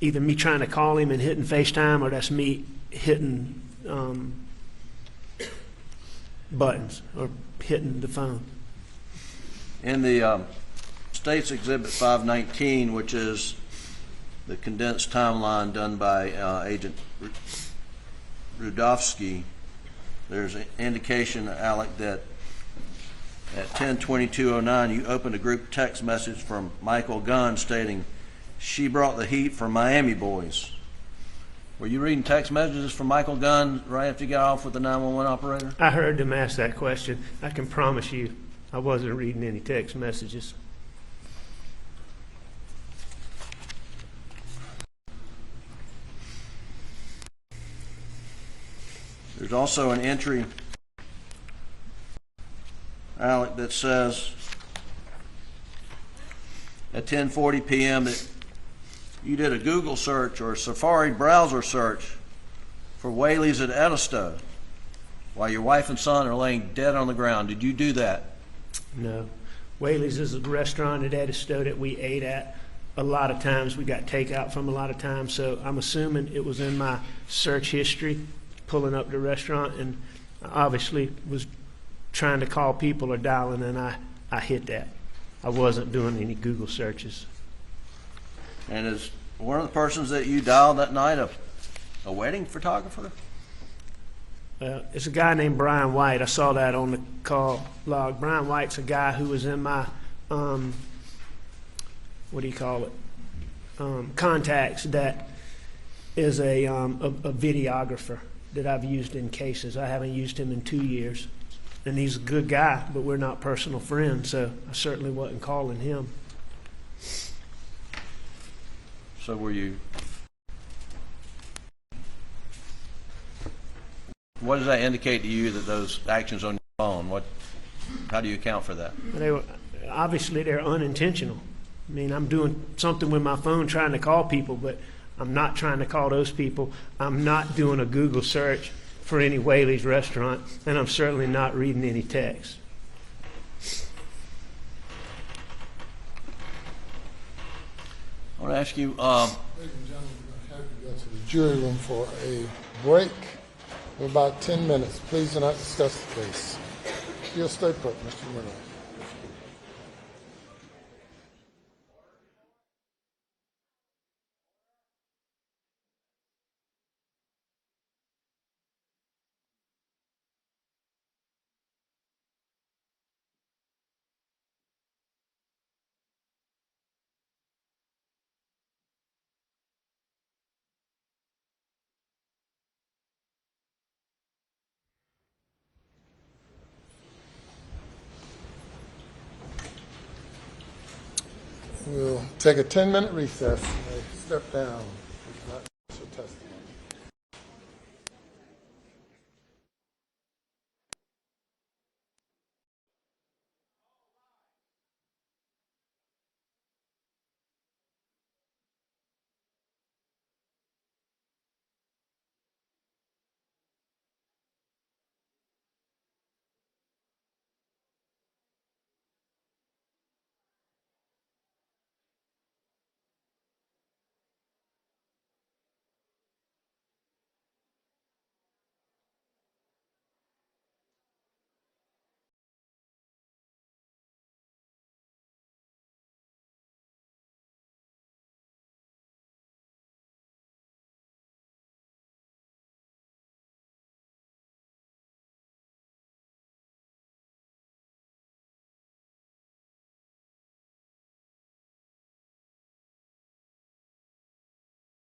either me trying to call him and hitting FaceTime, or that's me hitting buttons or hitting the phone. In the State's Exhibit 519, which is the condensed timeline done by Agent Rudovsky, there's an indication, Alec, that at 10:22:09 you opened a group text message from Michael Gunn stating, "She brought the heat for Miami boys." Were you reading text messages from Michael Gunn right after you got off with the 911 operator? I heard them ask that question. I can promise you I wasn't reading any text messages. There's also an entry, Alec, that says at 10:40 p.m. that you did a Google search or a Safari browser search for Whaley's at Edisto while your wife and son are laying dead on the ground. Did you do that? No. Whaley's is a restaurant at Edisto that we ate at a lot of times. We got takeout from a lot of times, so I'm assuming it was in my search history, pulling up the restaurant, and I obviously was trying to call people or dialing, and I hit that. I wasn't doing any Google searches. And is one of the persons that you dialed that night a wedding photographer? It's a guy named Brian White. I saw that on the call log. Brian White's a guy who was in my, what do you call it, contacts, that is a videographer that I've used in cases. I haven't used him in 2 years. And he's a good guy, but we're not personal friends, so I certainly wasn't calling him. So were you? What does that indicate to you that those actions on your phone? How do you account for that? Obviously they're unintentional. I mean, I'm doing something with my phone trying to call people, but I'm not trying to call those people. I'm not doing a Google search for any Whaley's restaurant, and I'm certainly not reading any text. I want to ask you, Ladies and gentlemen, we're going to have to go to the jury room for a break for about 10 minutes. Please do not discuss the case. You'll stay put, Mr. Murdaugh. We'll take a 10-minute recess. Step down.